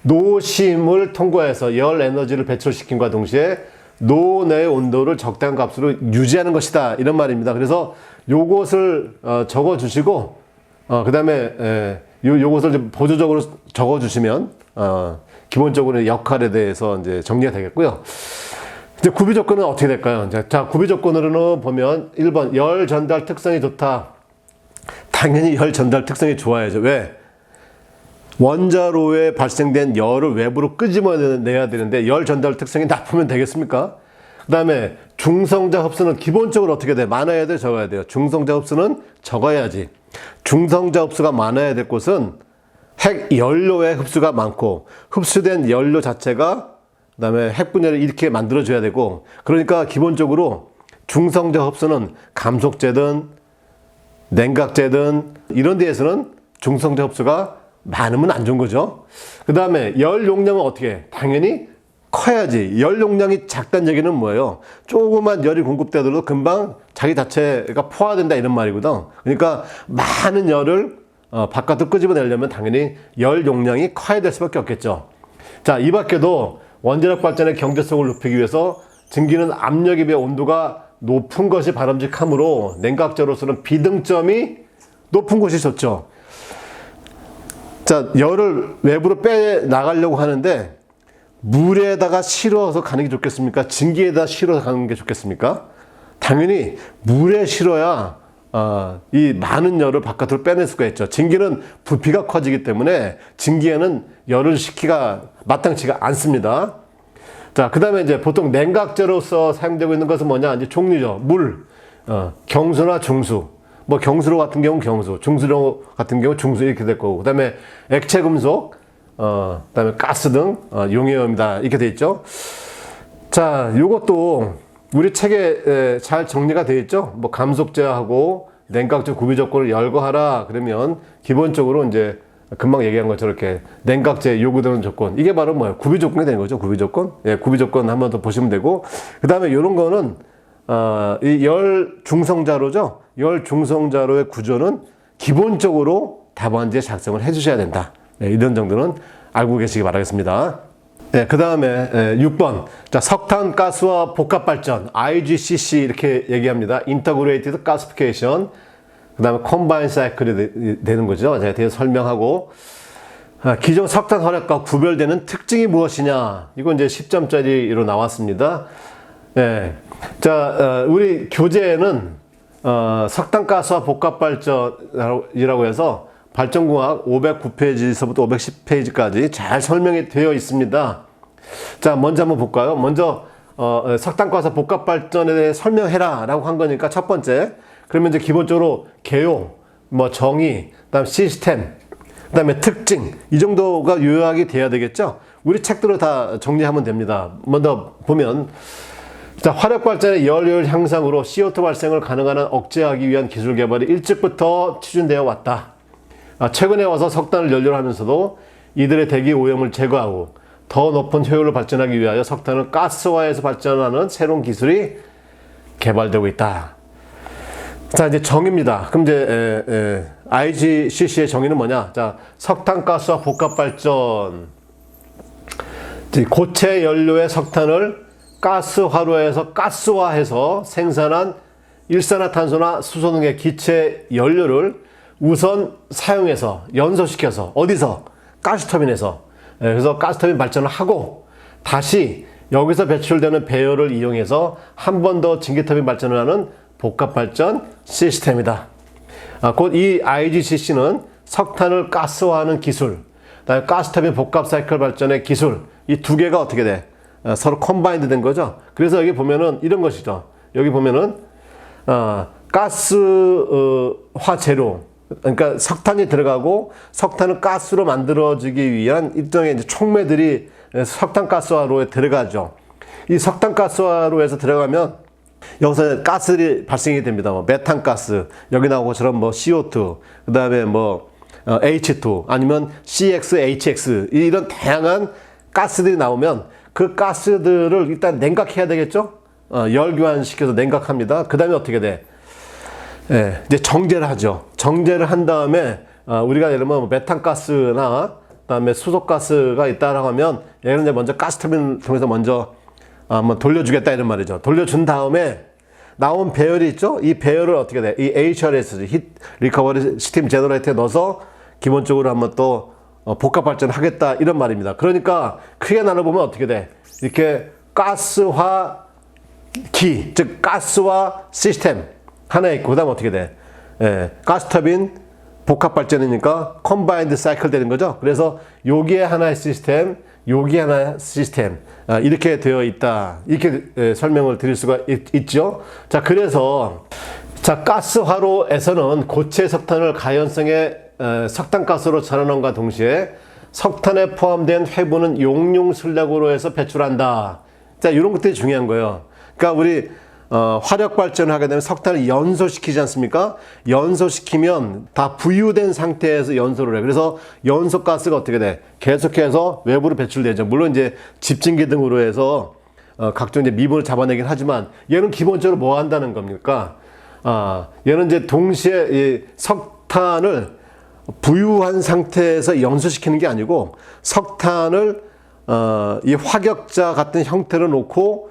노심을 통과해서 열 에너지를 배출시킴과 동시에 노 내의 온도를 적당한 값으로 유지하는 것이다. 이런 말입니다. 그래서 요것을 적어 주시고, 그 다음에 요것을 좀 보조적으로 적어 주시면, 기본적으로 역할에 대해서 이제 정리가 되겠고요. 이제 구비 조건은 어떻게 될까요? 자, 구비 조건으로는 보면 1번 열 전달 특성이 좋다. 당연히 열 전달 특성이 좋아야죠. 왜? 원자로에 발생된 열을 외부로 끄집어내야 되는데 열 전달 특성이 나쁘면 되겠습니까? 그 다음에 중성자 흡수는 기본적으로 어떻게 돼? 많아야 돼? 적어야 돼요? 중성자 흡수는 적어야지. 중성자 흡수가 많아야 될 곳은 핵 연료의 흡수가 많고 흡수된 연료 자체가 그다음에 핵 분열을 이렇게 만들어줘야 되고, 그러니까 기본적으로 중성자 흡수는 감속제든 냉각제든 이런 데에서는 중성자 흡수가 많으면 안 좋은 거죠. 그 다음에 열 용량은 어떻게 해? 당연히 커야지. 열 용량이 작다는 얘기는 뭐예요? 조그만 열이 공급되더라도 금방 자기 자체가 포화된다 이런 말이거든. 그러니까 많은 열을 바깥으로 끄집어내려면 당연히 열 용량이 커야 될 수밖에 없겠죠. 자, 이 밖에도 원자력 발전의 경제성을 높이기 위해서 증기는 압력에 비해 온도가 높은 것이 바람직하므로 냉각제로서는 비등점이 높은 것이 좋죠. 자, 열을 외부로 빼 나가려고 하는데 물에다가 실어서 가는 게 좋겠습니까? 증기에다 실어서 가는 게 좋겠습니까? 당연히 물에 실어야 이 많은 열을 바깥으로 빼낼 수가 있죠. 증기는 부피가 커지기 때문에 증기에는 열을 식히기가 마땅치가 않습니다. 자, 그 다음에 이제 보통 냉각제로서 사용되고 있는 것은 뭐냐? 이제 종류죠. 물, 경수나 중수. 뭐 경수로 같은 경우는 경수, 중수로 같은 경우 중수 이렇게 될 거고, 그 다음에 액체 금속, 그 다음에 가스 등 용해염이다 이렇게 돼 있죠. 자, 요것도 우리 책에 잘 정리가 되어 있죠. 뭐 감속제하고 냉각제 구비 조건을 열거하라 그러면 기본적으로 이제 금방 얘기한 것처럼 이렇게 냉각제 요구되는 조건, 이게 바로 뭐예요? 구비 조건이 되는 거죠. 구비 조건. 예, 구비 조건 한 번 더 보시면 되고, 그 다음에 이런 거는 이 열 중성자로죠. 열 중성자로의 구조는 기본적으로 답안지에 작성을 해주셔야 된다. 네, 이런 정도는 알고 계시기 바라겠습니다. 네, 그 다음에 6번. 자, 석탄 가스화 복합 발전, IGCC 이렇게 얘기합니다. Integrated Gasification. 그 다음에 컴바인 사이클이 되는 거죠. 제가 대해서 설명하고, 기존 석탄 화력과 구별되는 특징이 무엇이냐. 이건 이제 10점짜리로 나왔습니다. 네. 자, 우리 교재에는 석탄가스화 복합발전이라고 해서 발전공학 509페이지에서부터 510페이지까지 잘 설명이 되어 있습니다. 자, 먼저 한번 볼까요? 먼저 석탄가스화 복합발전에 대해 설명해라 라고 한 거니까 첫 번째, 그러면 이제 기본적으로 개요, 뭐 정의, 그다음 시스템, 그다음에 특징, 이 정도가 요약이 돼야 되겠죠. 우리 책대로 다 정리하면 됩니다. 먼저 보면, 자, 화력 발전의 열효율 향상으로 CO2 발생을 가능한 억제하기 위한 기술 개발이 일찍부터 추진되어 왔다. 최근에 와서 석탄을 연료로 하면서도 이들의 대기 오염을 제거하고 더 높은 효율을 발전하기 위하여 석탄을 가스화해서 발전하는 새로운 기술이 개발되고 있다. 자, 이제 정의입니다. 그럼 이제 IGCC의 정의는 뭐냐? 자, 석탄가스화 복합발전. 고체 연료의 석탄을 가스화로에서 가스화해서 생산한 일산화탄소나 수소 등의 기체 연료를 우선 사용해서 연소시켜서 어디서? 가스터빈에서 그래서 가스터빈 발전을 하고 다시 여기서 배출되는 배열을 이용해서 한 번 더 증기터빈 발전을 하는 복합발전 시스템이다. 곧 이 IGCC는 석탄을 가스화하는 기술, 그다음에 가스터빈 복합 사이클 발전의 기술, 이 두 개가 어떻게 돼? 서로 컴바인드 된 거죠. 그래서 여기 보면은 이런 것이죠. 여기 보면은 가스화 재료, 그러니까 석탄이 들어가고 석탄을 가스로 만들어지기 위한 일종의 이제 촉매들이 석탄 가스화로에 들어가죠. 이 석탄 가스화로에서 들어가면 여기서 가스들이 발생이 됩니다. 뭐 메탄가스, 여기 나오고 것처럼 뭐 CO2, 그 다음에 뭐 H2, 아니면 CX, HX, 이런 다양한 가스들이 나오면 그 가스들을 일단 냉각해야 되겠죠? 열 교환시켜서 냉각합니다. 그 다음에 어떻게 돼? 예, 이제 정제를 하죠. 정제를 한 다음에 우리가 예를 들면 메탄가스나 그다음에 수소가스가 있다라고 하면 얘는 이제 먼저 가스터빈을 통해서 먼저 한번 돌려주겠다 이런 말이죠. 돌려준 다음에 나온 배열이 있죠. 이 배열을 어떻게 돼? 이 HRS, 히트 리커버리 스팀 제너레이터에 넣어서 기본적으로 한번 또 복합 발전을 하겠다 이런 말입니다. 그러니까 크게 나눠보면 어떻게 돼? 이렇게 가스화기, 즉 가스화 시스템 하나 있고, 그 다음 어떻게 돼? 예, 가스터빈 복합 발전이니까 컴바인드 사이클 되는 거죠. 그래서 여기에 하나의 시스템, 여기 하나의 시스템, 이렇게 되어 있다. 이렇게 설명을 드릴 수가 있죠. 자, 그래서 자, 가스화로에서는 고체 석탄을 가연성의 석탄가스로 전환함과 동시에 석탄에 포함된 회분은 용융 전략으로 해서 배출한다. 자, 이런 것들이 중요한 거예요. 그러니까 우리 화력 발전을 하게 되면 석탄을 연소시키지 않습니까? 연소시키면 다 부유된 상태에서 연소를 해. 그래서 연소가스가 어떻게 돼? 계속해서 외부로 배출되죠. 물론 이제 집진기 등으로 해서 각종 이제 미분을 잡아내긴 하지만 얘는 기본적으로 뭐 한다는 겁니까? 얘는 이제 동시에 이 석탄을 부유한 상태에서 연소시키는 게 아니고 석탄을 이 화격자 같은 형태로 놓고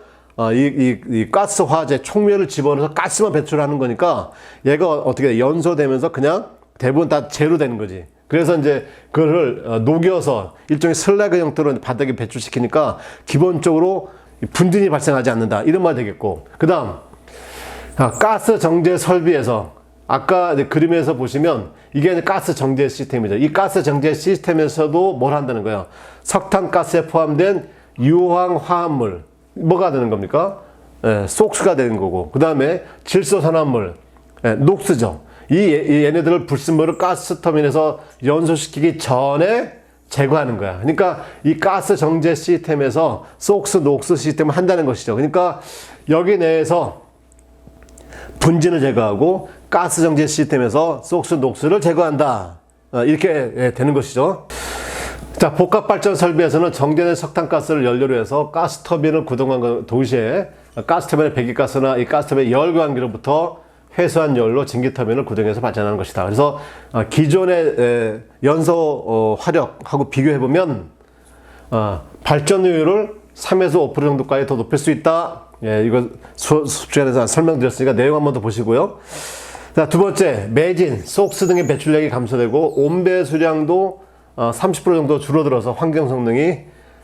이 가스 화재 촉매를 집어넣어서 가스만 배출하는 거니까 얘가 어떻게 돼? 연소되면서 그냥 대부분 다 제로 되는 거지. 그래서 이제 그거를 녹여서 일종의 슬래그 형태로 바닥에 배출시키니까 기본적으로 분진이 발생하지 않는다. 이런 말 되겠고. 그 다음, 가스 정제 설비에서 아까 그림에서 보시면 이게 가스 정제 시스템이죠. 이 가스 정제 시스템에서도 뭘 한다는 거예요? 석탄 가스에 포함된 유황 화합물. 뭐가 되는 겁니까? 속수가 되는 거고, 그 다음에 질소산화물, 녹스죠. 얘네들을 불순물을 가스터빈에서 연소시키기 전에 제거하는 거야. 그러니까 이 가스 정제 시스템에서 속스, 녹스 시스템을 한다는 것이죠. 그러니까 여기 내에서 분진을 제거하고 가스 정제 시스템에서 속스, 녹스를 제거한다. 이렇게 되는 것이죠. 자, 복합발전 설비에서는 정제된 석탄가스를 연료로 해서 가스터빈을 구동한 동시에 가스터빈의 배기가스나 이 가스터빈의 열관기로부터 회수한 열로 증기터빈을 구동해서 발전하는 것이다. 그래서 기존의 연소 화력하고 비교해보면 발전효율을 3에서 5% 정도까지 더 높일 수 있다. 예, 이거 수업 시간에서 설명드렸으니까 내용 한번 더 보시고요. 자, 두 번째, 매진, 속스 등의 배출량이 감소되고 온배 수량도 30% 정도 줄어들어서 환경 성능이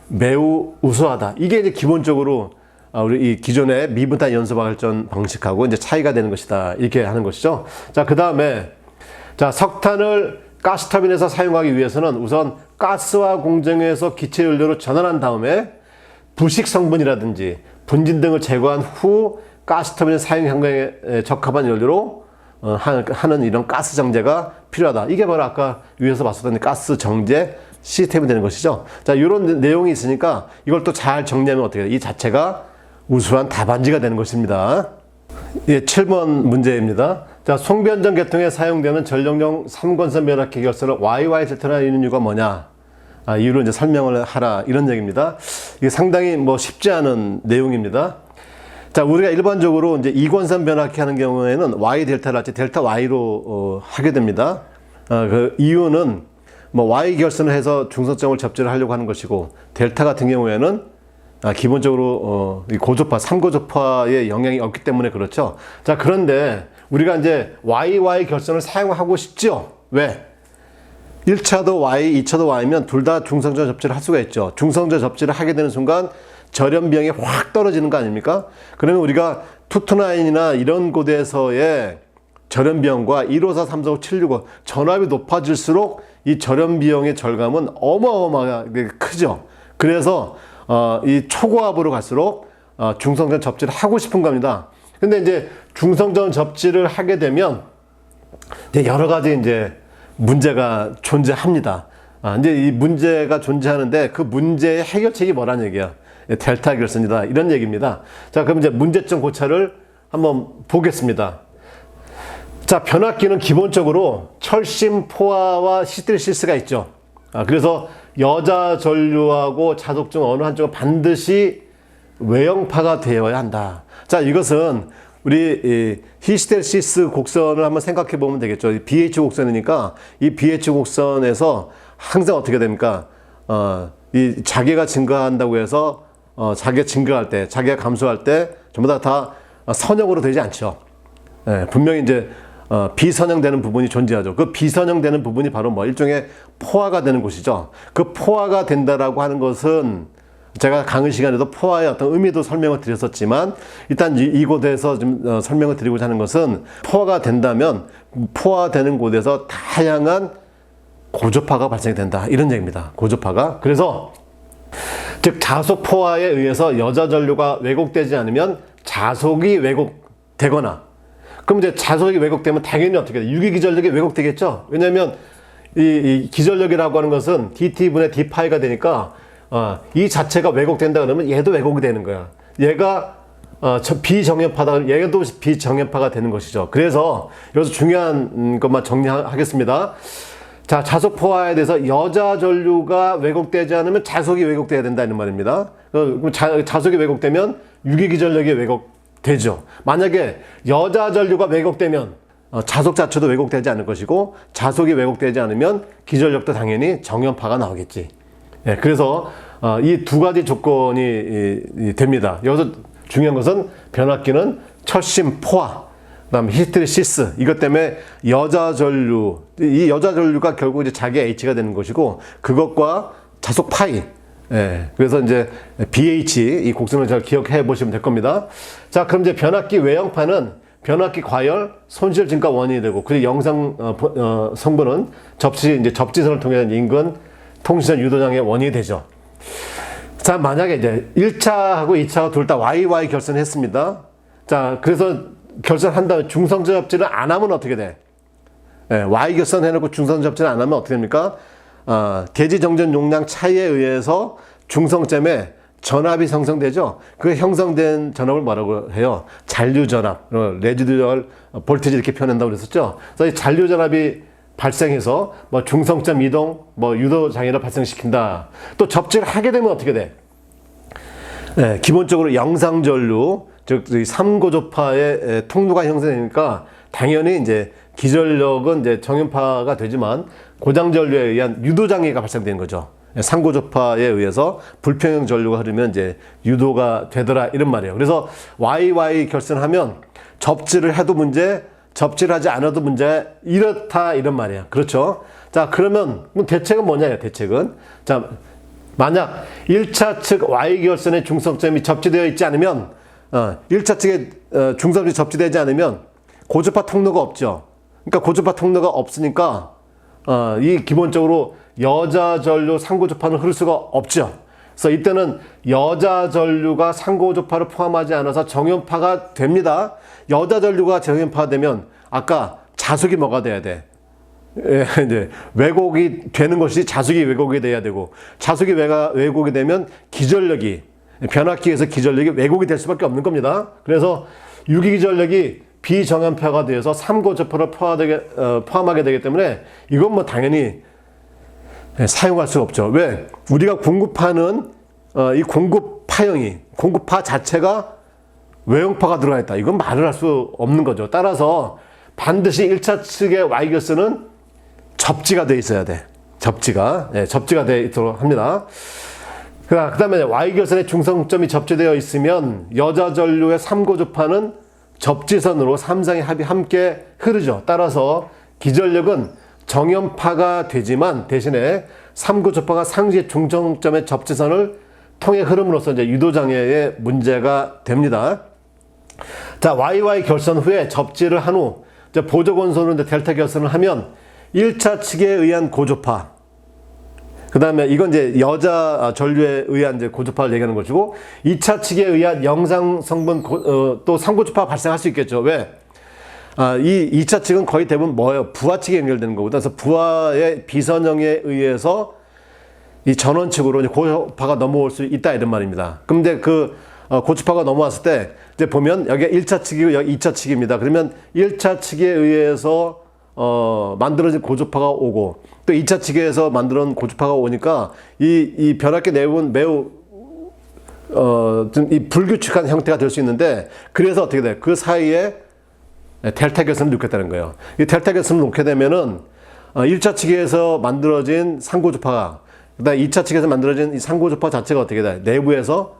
매우 우수하다. 이게 이제 기본적으로 우리 이 기존의 미분탄 연소 발전 방식하고 이제 차이가 되는 것이다. 이렇게 하는 것이죠. 자, 그 다음에 자, 석탄을 가스터빈에서 사용하기 위해서는 우선 가스화 공정에서 기체 연료로 전환한 다음에 부식 성분이라든지 분진 등을 제거한 후 가스터빈 사용 환경에 적합한 연료로 하는 이런 가스 정제가 필요하다. 이게 바로 아까 위에서 봤었던 가스 정제 시스템이 되는 것이죠. 자, 이런 내용이 있으니까 이걸 또 잘 정리하면 어떻게 돼요? 이 자체가 우수한 답안지가 되는 것입니다. 예, 7번 문제입니다. 자, 송변전 계통에 사용되는 전력용 3권선 변압기 결선을 YY 델타라 하는 이유가 뭐냐? 이유로 이제 설명을 하라. 이런 얘기입니다. 이게 상당히 쉽지 않은 내용입니다. 자, 우리가 일반적으로 이제 2권선 변압기 하는 경우에는 Y 델타를 할지 델타 Y로 하게 됩니다. 그 이유는 Y 결선을 해서 중선점을 접지를 하려고 하는 것이고, 델타 같은 경우에는 기본적으로 고조파, 3고조파의 영향이 없기 때문에 그렇죠. 자, 그런데 우리가 이제 YY 결선을 사용하고 싶죠. 왜? 1차도 Y, 2차도 Y면 둘 다 중성전 접지를 할 수가 있죠. 중성전 접지를 하게 되는 순간 절연 비용이 확 떨어지는 거 아닙니까? 그러면 우리가 투투나인이나 이런 곳에서의 절연 비용과 154, 345, 765 전압이 높아질수록 이 절연 비용의 절감은 어마어마하게 크죠. 그래서 이 초고압으로 갈수록 중성전 접지를 하고 싶은 겁니다. 근데 이제 중성전 접지를 하게 되면 이제 여러 가지 이제 문제가 존재합니다. 이제 이 문제가 존재하는데 그 문제의 해결책이 뭐란 얘기야? 델타 결선이다. 이런 얘기입니다. 자, 그럼 이제 문제점 고찰을 한번 보겠습니다. 자, 변압기는 기본적으로 철심, 포화와 히스테리시스가 있죠. 그래서 여자 전류하고 자석 중 어느 한쪽은 반드시 외형파가 되어야 한다. 자, 이것은 우리 히스테리시스 곡선을 한번 생각해 보면 되겠죠. BH 곡선이니까 이 BH 곡선에서 항상 어떻게 됩니까? 이 자개가 증가한다고 해서 자개가 증가할 때, 자개가 감소할 때 전부 다 선형으로 되지 않죠. 분명히 이제 비선형되는 부분이 존재하죠. 그 비선형되는 부분이 바로 뭐 일종의 포화가 되는 곳이죠. 그 포화가 된다라고 하는 것은 제가 강의 시간에도 포화의 어떤 의미도 설명을 드렸었지만 일단 이곳에서 좀 설명을 드리고자 하는 것은 포화가 된다면 포화되는 곳에서 다양한 고조파가 발생된다. 이런 얘기입니다. 고조파가. 그래서 즉 자속 포화에 의해서 여자 전류가 왜곡되지 않으면 자속이 왜곡되거나 그럼 이제 자속이 왜곡되면 당연히 어떻게 돼? 유기기전력이 왜곡되겠죠? 왜냐하면 이 기전력이라고 하는 것은 dt분의 d파이가 되니까 이 자체가 왜곡된다 그러면 얘도 왜곡이 되는 거야. 얘가 비정연파다. 얘도 비정연파가 되는 것이죠. 그래서 여기서 중요한 것만 정리하겠습니다. 자, 자속 포화에 대해서 여자 전류가 왜곡되지 않으면 자속이 왜곡돼야 된다는 말입니다. 그럼 자속이 왜곡되면 유기기전력이 왜곡되죠. 만약에 여자 전류가 왜곡되면 자속 자체도 왜곡되지 않을 것이고 자속이 왜곡되지 않으면 기전력도 당연히 정연파가 나오겠지. 예, 그래서 이 두 가지 조건이 됩니다. 여기서 중요한 것은 변압기는 철심 포화, 그다음에 히스테리시스 이것 때문에 여자 전류, 이 여자 전류가 결국 이제 자기 H가 되는 것이고 그것과 자속 파이. 예, 그래서 이제 BH 이 곡선을 잘 기억해 보시면 될 겁니다. 자, 그럼 이제 변압기 외형파는 변압기 과열, 손실 증가 원인이 되고 그리고 영상 성분은 접지선을 통해 인근 통신선 유도장의 원인이 되죠. 자, 만약에 이제 1차하고 2차가 둘 다 YY 결선했습니다. 자, 그래서 결선한 다음에 중성전 접지를 안 하면 어떻게 돼? Y 결선 해놓고 중성전 접지를 안 하면 어떻게 됩니까? 대지 정전 용량 차이에 의해서 중성점에 전압이 형성되죠. 그 형성된 전압을 뭐라고 해요? 잔류 전압, 레지듀얼 볼티지 이렇게 표현한다고 그랬었죠. 그래서 이 잔류 전압이 발생해서 뭐 중성점 이동, 뭐 유도 장애를 발생시킨다. 또 접지를 하게 되면 어떻게 돼? 기본적으로 영상전류, 즉 3고조파의 통로가 형성되니까 당연히 이제 기전력은 이제 정연파가 되지만 고장전류에 의한 유도 장애가 발생되는 거죠. 3고조파에 의해서 불평형 전류가 흐르면 이제 유도가 되더라 이런 말이에요. 그래서 YY 결선하면 접지를 해도 문제, 접지를 하지 않아도 문제 이렇다 이런 말이야. 그렇죠? 자, 그러면 대책은 뭐냐? 대책은 자, 만약 1차 측 Y 결선의 중성점이 접지되어 있지 않으면 1차 측에 중성점이 접지되지 않으면 고조파 통로가 없죠. 그러니까 고조파 통로가 없으니까 이 기본적으로 여자 전류 상고조파는 흐를 수가 없죠. 그래서 이때는 여자 전류가 상고조파를 포함하지 않아서 정연파가 됩니다. 여자 전류가 정연파되면 아까 자속이 뭐가 돼야 돼? 이제 왜곡이 되는 것이 자속이 왜곡이 돼야 되고 자속이 왜곡이 되면 기전력이 변압기에서 기전력이 왜곡이 될 수밖에 없는 겁니다. 그래서 유기기전력이 비정연파가 되어서 3고조파를 포함하게 되기 때문에 이건 뭐 당연히 사용할 수 없죠. 왜? 우리가 공급하는 이 공급파형이 공급파 자체가 외형파가 들어가 있다. 이건 말을 할 수 없는 거죠. 따라서 반드시 1차 측의 Y결선은 접지가 돼 있어야 돼. 접지가 돼 있도록 합니다. 그 다음에 Y결선의 중성점이 접지되어 있으면 여자 전류의 3고조파는 접지선으로 3상의 합이 함께 흐르죠. 따라서 기전력은 정연파가 되지만 대신에 3구조파가 상시 중점점의 접지선을 통해 흐름으로써 이제 유도장애의 문제가 됩니다. 자, YY 결선 후에 접지를 한 후 보조건선으로 이제 델타 결선을 하면 1차 측에 의한 고조파, 그 다음에 이건 이제 여자 전류에 의한 이제 고조파를 얘기하는 것이고, 2차 측에 의한 영상 성분 또 상고조파가 발생할 수 있겠죠. 왜? 이 2차 측은 거의 대부분 뭐예요? 부하 측에 연결되는 거거든요. 그래서 부하의 비선형에 의해서 이 전원 측으로 이제 고조파가 넘어올 수 있다 이런 말입니다. 근데 그 고주파가 넘어왔을 때 이제 보면 여기가 1차 측이고 여기 2차 측입니다. 그러면 1차 측에 의해서 만들어진 고주파가 오고 또 2차 측에서 만들어진 고주파가 오니까 이 변압기 내부는 매우 좀 이 불규칙한 형태가 될 수 있는데, 그래서 어떻게 돼? 그 사이에 델타 결선을 놓겠다는 거예요. 이 델타 결선을 놓게 되면은 1차 측에서 만들어진 상고주파가, 그다음 2차 측에서 만들어진 이 상고주파 자체가 어떻게 돼? 내부에서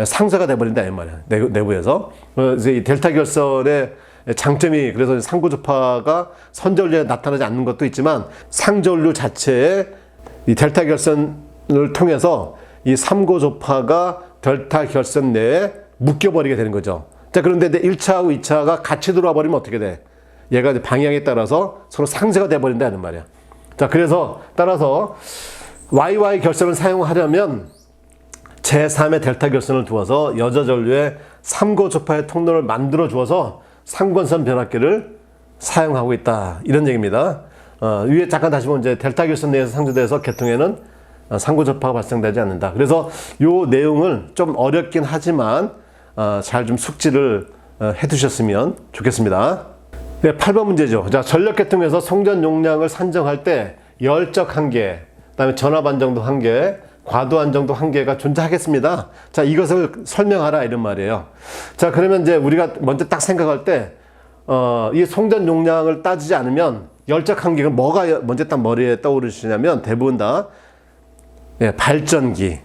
상쇄가 돼버린다 이 말이야. 내부에서. 그래서 이 델타 결선의 장점이, 그래서 상고주파가 선전류에 나타나지 않는 것도 있지만 상전류 자체에 이 델타 결선을 통해서 이 3고조파가 델타 결선 내에 묶여버리게 되는 거죠. 자, 그런데 1차하고 2차가 같이 들어와 버리면 어떻게 돼? 얘가 이제 방향에 따라서 서로 상쇄가 돼버린다는 말이야. 자, 그래서 따라서 YY 결선을 사용하려면 제3의 델타 결선을 두어서 여자 전류에 3고조파의 통로를 만들어 주어서 상권선 변압기를 사용하고 있다. 이런 얘기입니다. 위에 잠깐 다시 보면 이제 델타 결선 내에서 상쇄돼서 계통에는 상고조파가 발생되지 않는다. 그래서 요 내용을 좀 어렵긴 하지만 잘 좀 숙지를 해 두셨으면 좋겠습니다. 네, 8번 문제죠. 자, 전력 계통에서 송전 용량을 산정할 때 열적 한계, 그다음에 전압 안정도 한계, 과도 안정도 한계가 존재하겠습니다. 자, 이것을 설명하라 이런 말이에요. 자, 그러면 이제 우리가 먼저 딱 생각할 때 이 송전 용량을 따지지 않으면 열적 한계가 뭐가 먼저 딱 머리에 떠오르시냐면 대부분 다 발전기,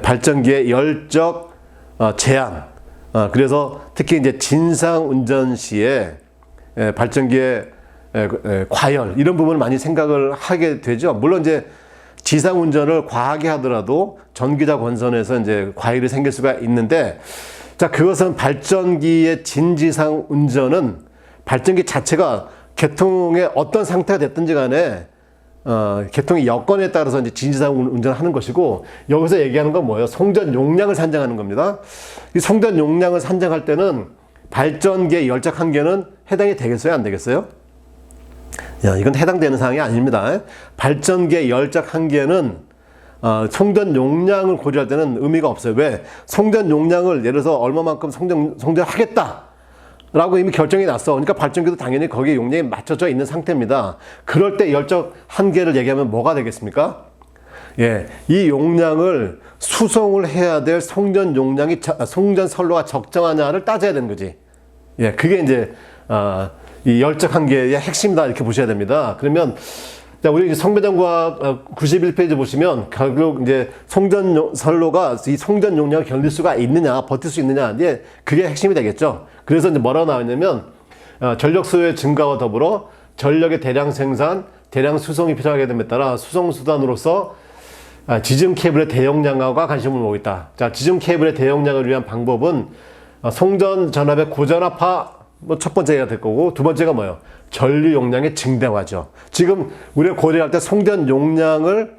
발전기의 열적 제한. 그래서 특히 이제 진상 운전 시에 발전기의 과열 이런 부분을 많이 생각을 하게 되죠. 물론 이제 지상 운전을 과하게 하더라도 전기자 권선에서 이제 과열이 생길 수가 있는데, 자, 그것은 발전기의 진지상 운전은 발전기 자체가 계통의 어떤 상태가 됐든지 간에 계통의 여건에 따라서 이제 진지상 운전을 하는 것이고, 여기서 얘기하는 건 뭐예요? 송전 용량을 산정하는 겁니다. 이 송전 용량을 산정할 때는 발전기의 열적 한계는 해당이 되겠어요? 안 되겠어요? 야, 이건 해당되는 사항이 아닙니다. 발전기의 열적 한계는 송전 용량을 고려할 때는 의미가 없어요. 왜? 송전 용량을 예를 들어서 얼마만큼 송전하겠다 라고 이미 결정이 났어. 그러니까 발전기도 당연히 거기에 용량이 맞춰져 있는 상태입니다. 그럴 때 열적 한계를 얘기하면 뭐가 되겠습니까? 예, 이 용량을 수송을 해야 될 송전 용량이, 송전 선로가 적정하냐를 따져야 되는 거지. 예, 그게 이제 이 열적 한계의 핵심이다 이렇게 보셔야 됩니다. 그러면 자, 우리 성배전과학 91페이지 보시면 결국 이제 송전 선로가 이 송전 용량을 견딜 수가 있느냐, 버틸 수 있느냐, 이제 그게 핵심이 되겠죠. 그래서 이제 뭐라고 나왔냐면 전력 소요의 증가와 더불어 전력의 대량 생산, 대량 수송이 필요하게 됨에 따라 수송 수단으로서 지즘 케이블의 대용량화가 관심을 모으고 있다. 자, 지즘 케이블의 대용량을 위한 방법은 송전 전압의 고전압화, 뭐 첫 번째가 될 거고, 두 번째가 뭐예요? 전류 용량의 증대화죠. 지금 우리가 고려할 때 송전 용량을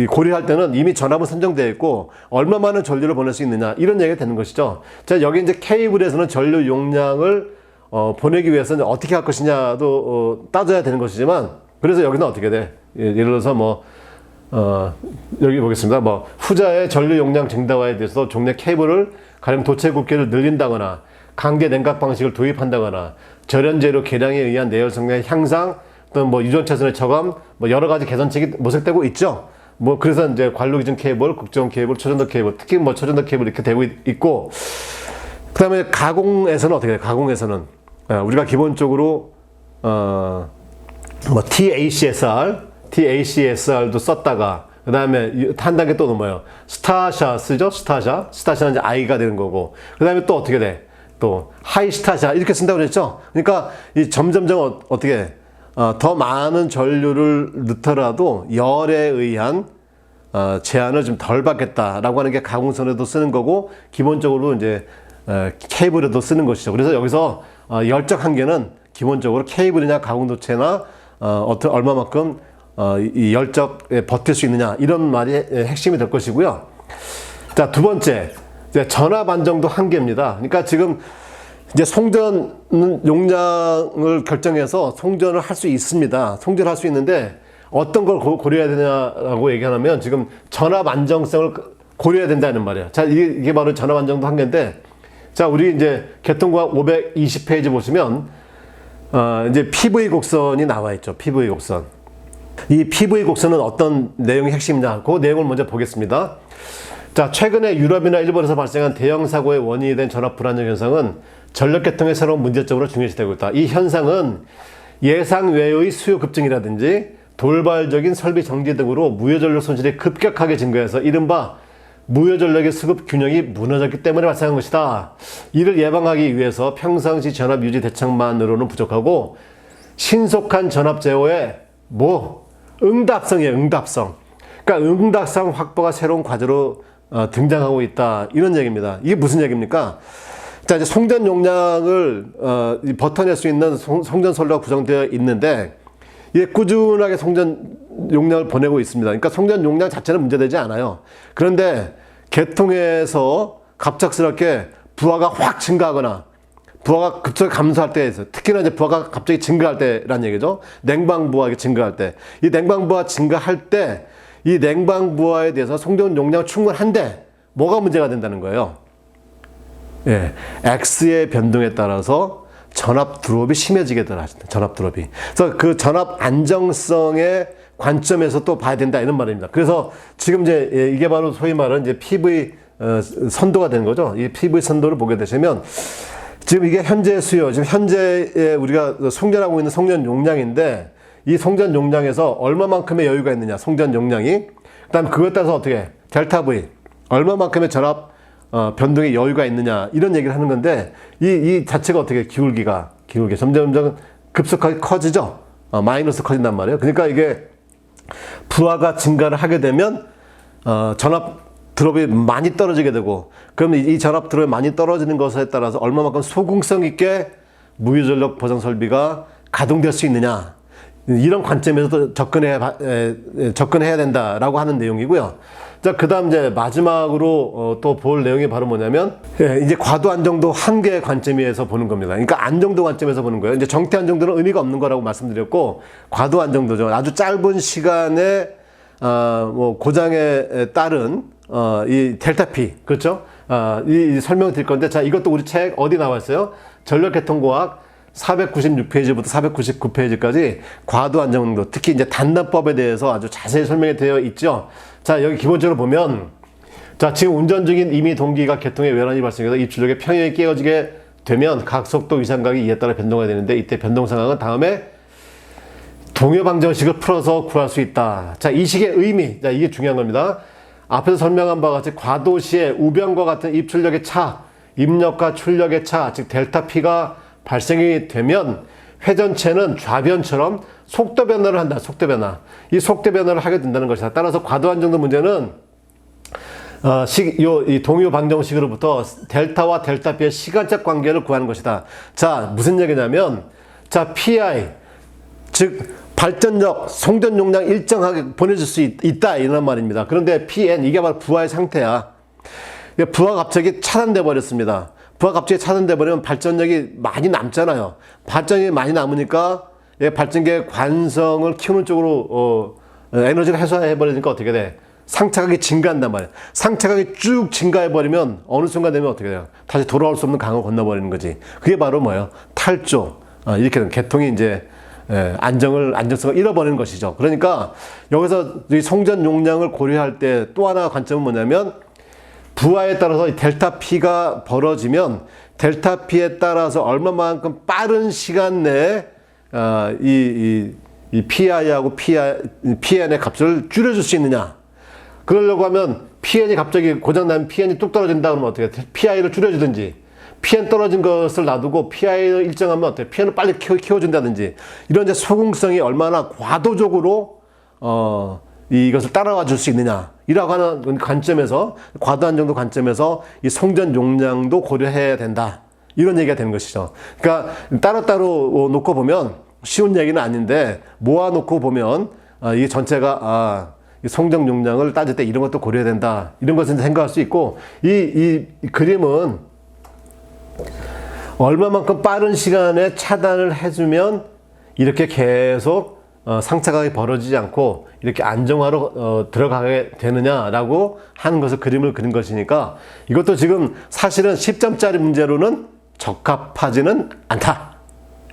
고려할 때는 이미 전압은 선정되어 있고 얼마 많은 전류를 보낼 수 있느냐 이런 얘기가 되는 것이죠. 자, 여기 이제 케이블에서는 전류 용량을 보내기 위해서는 어떻게 할 것이냐도 따져야 되는 것이지만, 그래서 여기는 어떻게 돼? 예를 들어서 뭐 여기 보겠습니다. 뭐 후자의 전류 용량 증대화에 대해서 종래 케이블을 가령 도체 굵기를 늘린다거나 강제 냉각 방식을 도입한다거나 절연제로 계량에 의한 내열 성능의 향상, 또는 뭐 유전 차선의 저감, 뭐 여러 가지 개선책이 모색되고 있죠. 뭐 그래서 이제 관로 기준 케이블, 극저온 케이블, 초전도 케이블, 특히 뭐 초전도 케이블 이렇게 되고 있고, 그다음에 가공에서는 어떻게 돼요? 가공에서는 우리가 기본적으로 뭐 TACSR도 썼다가, 그 다음에 한 단계 또 넘어요. 스타샤 쓰죠? 스타샤는 이제 I가 되는 거고, 그 다음에 또 어떻게 돼? 또 하이스타샤 이렇게 쓴다고 그랬죠? 그러니까 이 점점점 어떻게 더 많은 전류를 넣더라도 열에 의한 제한을 좀 덜 받겠다라고 하는 게 가공선에도 쓰는 거고, 기본적으로 이제 케이블에도 쓰는 것이죠. 그래서 여기서 열적 한계는 기본적으로 케이블이나 가공도체나 얼마만큼 이 열적에 버틸 수 있느냐, 이런 말이 핵심이 될 것이고요. 자, 두 번째, 이제 전압 안정도 한계입니다. 그러니까 지금 이제 송전 용량을 결정해서 송전을 할 수 있습니다. 송전할 수 있는데 어떤 걸 고려해야 되냐라고 얘기하면 지금 전압 안정성을 고려해야 된다는 말이에요. 자, 이게 바로 전압 안정도 한계인데, 자, 우리 이제 개통과학 520페이지 보시면 이제 PV 곡선이 나와 있죠. PV 곡선. 이 PV 곡선은 어떤 내용이 핵심이냐, 그 내용을 먼저 보겠습니다. 자, 최근에 유럽이나 일본에서 발생한 대형 사고의 원인이 된 전압 불안정 현상은 전력계통의 새로운 문제점으로 중요시되고 있다. 이 현상은 예상 외의 수요 급증이라든지 돌발적인 설비 정지 등으로 무효전력 손실이 급격하게 증가해서 이른바 무효전력의 수급 균형이 무너졌기 때문에 발생한 것이다. 이를 예방하기 위해서 평상시 전압 유지 대책만으로는 부족하고 신속한 전압 제어에 응답성이에요. 응답성. 그러니까 응답성 확보가 새로운 과제로 등장하고 있다, 이런 얘기입니다. 이게 무슨 얘기입니까? 자, 이제 송전 용량을 버텨낼 수 있는 송전 선로가 구성되어 있는데, 이게 꾸준하게 송전 용량을 보내고 있습니다. 그러니까 송전 용량 자체는 문제되지 않아요. 그런데 개통에서 갑작스럽게 부하가 확 증가하거나 부하가 급속히 감소할 때에 있어요. 특히나 이제 부하가 갑자기 증가할 때란 얘기죠. 냉방부하가 증가할 때. 이 냉방부하 증가할 때 이 냉방부하에 대해서 송전 용량 충분한데 뭐가 문제가 된다는 거예요? 예, X의 변동에 따라서 전압 드롭이 심해지게 되더라. 전압 드롭이. 그래서 그 전압 안정성의 관점에서 또 봐야 된다, 이런 말입니다. 그래서 지금 이제 이게 바로 소위 말하는 이제 PV 선도가 되는 거죠. 이 PV 선도를 보게 되시면 지금 이게 현재 수요, 지금 현재 우리가 송전하고 있는 송전 용량인데, 이 송전 용량에서 얼마만큼의 여유가 있느냐, 송전 용량이. 그다음 그것에 따라서 어떻게 델타 V 얼마만큼의 전압 변동의 여유가 있느냐, 이런 얘기를 하는 건데, 이 자체가 어떻게 기울기 점점 급속하게 커지죠. 마이너스 커진단 말이에요. 그러니까 이게 부하가 증가를 하게 되면 전압 드롭이 많이 떨어지게 되고, 그럼 이 전압 드롭이 많이 떨어지는 것에 따라서 얼마만큼 소궁성 있게 무효전력 보장 설비가 가동될 수 있느냐, 이런 관점에서도 접근해야 된다라고 하는 내용이고요. 자, 그 다음 이제 마지막으로 또 볼 내용이 바로 뭐냐면, 이제 과도 안정도 한계의 관점에서 보는 겁니다. 그러니까 안정도 관점에서 보는 거예요. 이제 정태 안정도는 의미가 없는 거라고 말씀드렸고, 과도 안정도죠. 아주 짧은 시간에 고장에 따른 이 델타 P, 그렇죠? 이 설명 드릴 건데, 자, 이것도 우리 책 어디 나와 있어요? 전력계통과학 496페이지부터 499페이지까지 과도 안정도, 특히 이제 단단법에 대해서 아주 자세히 설명이 되어 있죠. 자, 여기 기본적으로 보면, 자, 지금 운전 중인 이미 동기가 계통에 외란이 발생해서 입출력에 평형이 깨어지게 되면 각 속도 위상각이 이에 따라 변동해야 되는데, 이때 변동 상황은 다음에 동요 방정식을 풀어서 구할 수 있다. 자, 이 식의 의미, 자, 이게 중요한 겁니다. 앞에서 설명한 바와 같이 과도 시에 우변과 같은 입출력의 차, 입력과 출력의 차, 즉 델타 P가 발생이 되면 회전체는 좌변처럼 속도 변화를 한다. 속도 변화. 이 속도 변화를 하게 된다는 것이다. 따라서 과도 안정도 문제는 이 동요 방정식으로부터 델타와 델타 P의 시간적 관계를 구하는 것이다. 자, 무슨 얘기냐면, 자, PI, 즉 발전력, 송전 용량 일정하게 보내줄 수 있다, 이런 말입니다. 그런데 PN, 이게 바로 부하의 상태야. 부하가 갑자기 차단돼 버렸습니다. 부하가 갑자기 차단돼 버리면 발전력이 많이 남잖아요. 발전력이 많이 남으니까 발전기의 관성을 키우는 쪽으로 에너지를 해소해 버리니까 어떻게 돼? 상차각이 증가한단 말이에요. 상차각이 쭉 증가해 버리면 어느 순간 되면 어떻게 돼요? 다시 돌아올 수 없는 강을 건너버리는 거지. 그게 바로 뭐예요? 탈조. 이렇게 되면 개통이 이제 안정성을 잃어버리는 것이죠. 그러니까 여기서 이 송전 용량을 고려할 때 또 하나 관점은 뭐냐면, 부하에 따라서 이 델타 P가 벌어지면 델타 P에 따라서 얼마만큼 빠른 시간 내에 이 PI하고 PN의 값을 줄여줄 수 있느냐. 그러려고 하면 PN이 갑자기 고장나면 PN이 뚝 떨어진다 그러면 어떻게 해? PI를 줄여주든지 pN 떨어진 것을 놔두고 PI를 일정하면 어때? pN을 빨리 키워준다든지 이런 이제 소궁성이 얼마나 과도적으로 이것을 따라와 줄 수 있느냐 이라고 하는 관점에서 과도한 정도 관점에서 이 송전 용량도 고려해야 된다 이런 얘기가 되는 것이죠. 그러니까 따로따로 놓고 보면 쉬운 얘기는 아닌데 모아놓고 보면 이 전체가 이 송전 용량을 따질 때 이런 것도 고려해야 된다 이런 것을 생각할 수 있고 이 그림은 얼마만큼 빠른 시간에 차단을 해주면 이렇게 계속 상차각이 벌어지지 않고 이렇게 안정화로 들어가게 되느냐라고 하는 것을 그림을 그린 것이니까 이것도 지금 사실은 10점짜리 문제로는 적합하지는 않다.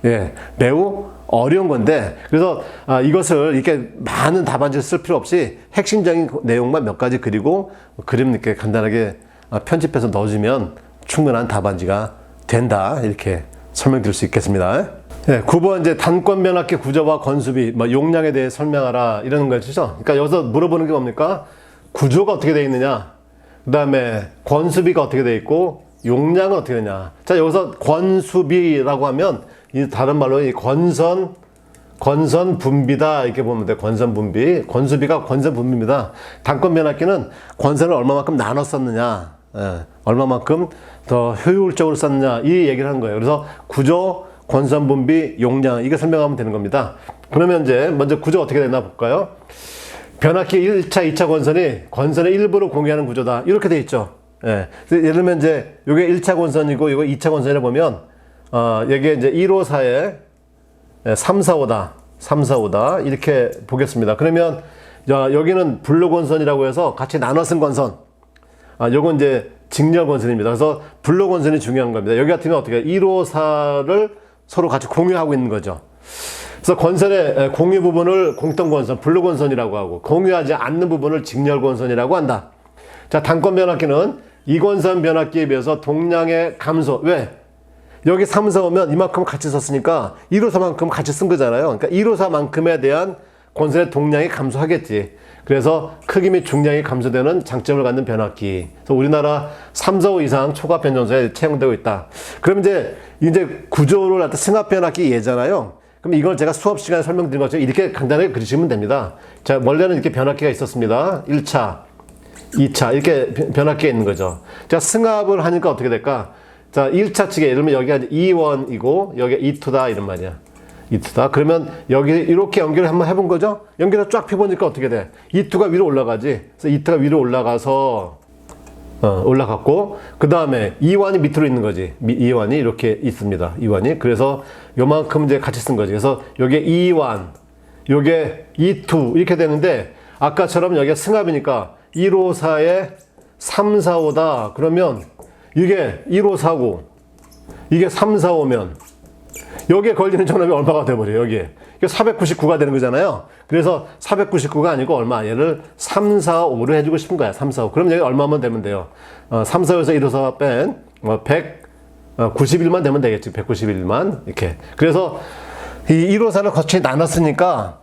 예, 매우 어려운 건데 그래서 이것을 이렇게 많은 답안지를 쓸 필요 없이 핵심적인 내용만 몇 가지 그리고 그림 이렇게 간단하게 편집해서 넣어주면 충분한 답안지가 된다 이렇게 설명드릴 수 있겠습니다. 네, 9번 이제 단권 변압기 구조와 건수비, 용량에 대해 설명하라 이러는 것이죠. 그러니까 여기서 물어보는 게 뭡니까? 구조가 어떻게 되어 있느냐, 그 다음에 건수비가 어떻게 되어 있고 용량은 어떻게 되냐. 자, 여기서 건수비라고 하면 이 다른 말로 이 건선 분비다 이렇게 보면 돼. 건선 분비, 건수비가 건선 분비입니다. 단권 변압기는 건선을 얼마만큼 나눠 썼느냐, 얼마만큼 더 효율적으로 썼느냐 이 얘기를 하는 거예요. 그래서 구조, 건선 분비, 용량 이거 설명하면 되는 겁니다. 그러면 이제 먼저 구조 어떻게 되나 볼까요? 변압기 1차, 2차 건선의 일부를 공유하는 구조다 이렇게 돼 있죠. 예. 예를 들면 이제 이게 1차 건선이고 이거 2차 건선이라 보면 여기에 이제 154에 345다. 345다. 이렇게 보겠습니다. 그러면 여기는 블록 건선이라고 해서 같이 나눠 쓴 건선. 요건 이제 직렬 건선입니다. 그래서 블록 건선이 중요한 겁니다. 여기 같으면 어떻게 154를 서로 같이 공유하고 있는 거죠. 그래서 건선의 공유 부분을 공통 건선, 블록 건선이라고 하고 공유하지 않는 부분을 직렬 건선이라고 한다. 자, 단권 변압기는 이건선 변압기에 비해서 동량의 감소. 왜? 여기 345면 이만큼 같이 썼으니까 154만큼 같이 쓴 거잖아요. 그러니까 154만큼에 대한 건선의 동량이 감소하겠지. 그래서 크기 및 중량이 감소되는 장점을 갖는 변압기. 그래서 우리나라 345 이상 초과 변전소에 채용되고 있다. 그럼 이제 구조를 갖다 승합 변압기 예잖아요. 그럼 이걸 제가 수업 시간에 설명드린 것처럼 이렇게 간단하게 그리시면 됩니다. 자, 원래는 이렇게 변압기가 있었습니다. 1차, 2차 이렇게 변압기가 있는 거죠. 자, 승합을 하니까 어떻게 될까? 자, 1차 측에 예를 들면 여기가 2원이고 여기가 2투다 이런 말이야. 2투다. 그러면 여기 이렇게 연결을 한번 해본 거죠? 연결을 쫙 펴보니까 어떻게 돼? 2투가 위로 올라가지. 그래서 2투가 위로 올라가서 올라갔고 그 다음에 2완이 밑으로 있는 거지. 2완이 이렇게 있습니다. 2완이. 그래서 요만큼 이제 같이 쓴 거지. 그래서 요게 2완, 요게 2투 이렇게 되는데 아까처럼 여기가 승합이니까 154에 345다. 그러면 이게 1549, 이게 345면 여기에 걸리는 전압이 얼마가 돼버려요, 여기에. 이게 499가 되는 거잖아요. 그래서 499가 아니고 얼마? 얘를 345를 해주고 싶은 거야, 345. 그럼 여기 얼마만 되면 돼요? 345에서 154 뺀 191만 되면 되겠지, 191만. 이렇게. 그래서 이 154를 거쳐서 나눴으니까,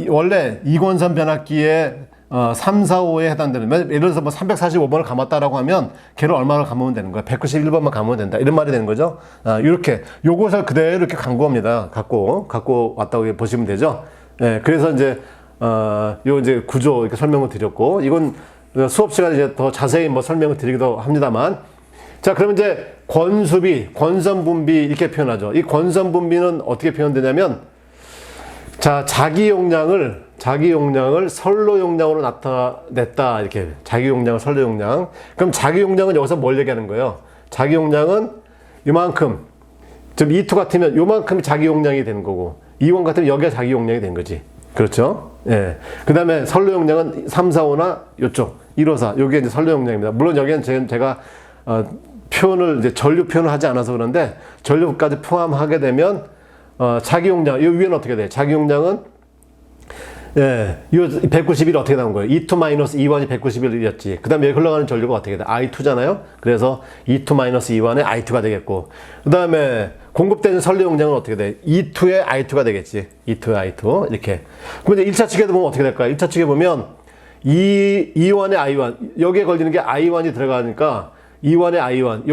원래 이건선 변압기에 345에 해당되는, 예를 들어서 뭐 345번을 감았다라고 하면 걔를 얼마를 감으면 되는 거야? 191번만 감으면 된다. 이런 말이 되는 거죠. 이렇게 요것을 그대로 이렇게 간 겁니다. 갖고 왔다고 보시면 되죠. 예, 그래서 이제 요 이제 구조 이렇게 설명을 드렸고, 이건 수업 시간에 이제 더 자세히 뭐 설명을 드리기도 합니다만, 자, 그러면 이제 권수비, 권선분비 이렇게 표현하죠. 이 권선분비는 어떻게 표현되냐면, 자, 자기 용량을 선로 용량으로 나타냈다. 이렇게. 자기 용량을 선로 용량. 그럼 자기 용량은 여기서 뭘 얘기하는 거예요? 자기 용량은 이만큼. 좀 E2 같으면 요만큼이 자기 용량이 되는 거고, E1 같으면 여기가 자기 용량이 된 거지. 그렇죠? 예. 그 다음에 선로 용량은 345나 요쪽, 154. 요게 이제 선로 용량입니다. 물론 여기는 제가, 표현을, 이제 전류 표현을 하지 않아서 그런데, 전류까지 포함하게 되면, 자기 용량, 이 위에는 어떻게 돼? 자기 용량은 이 191이 어떻게 나온 거예요? E2 E1이 191이었지. 그 다음에 여기 흘러가는 전류가 어떻게 돼? I2잖아요? 그래서 E2 E1의 I2가 되겠고. 그 다음에 공급되는 선로 용량은 어떻게 돼? E2의 I2가 되겠지. E2의 I2. 이렇게. 그럼 이제 1차 측에도 보면 어떻게 될까요? 1차 측에 보면 E1의 I1. 여기에 걸리는 게 I1이 들어가니까 E1에 I1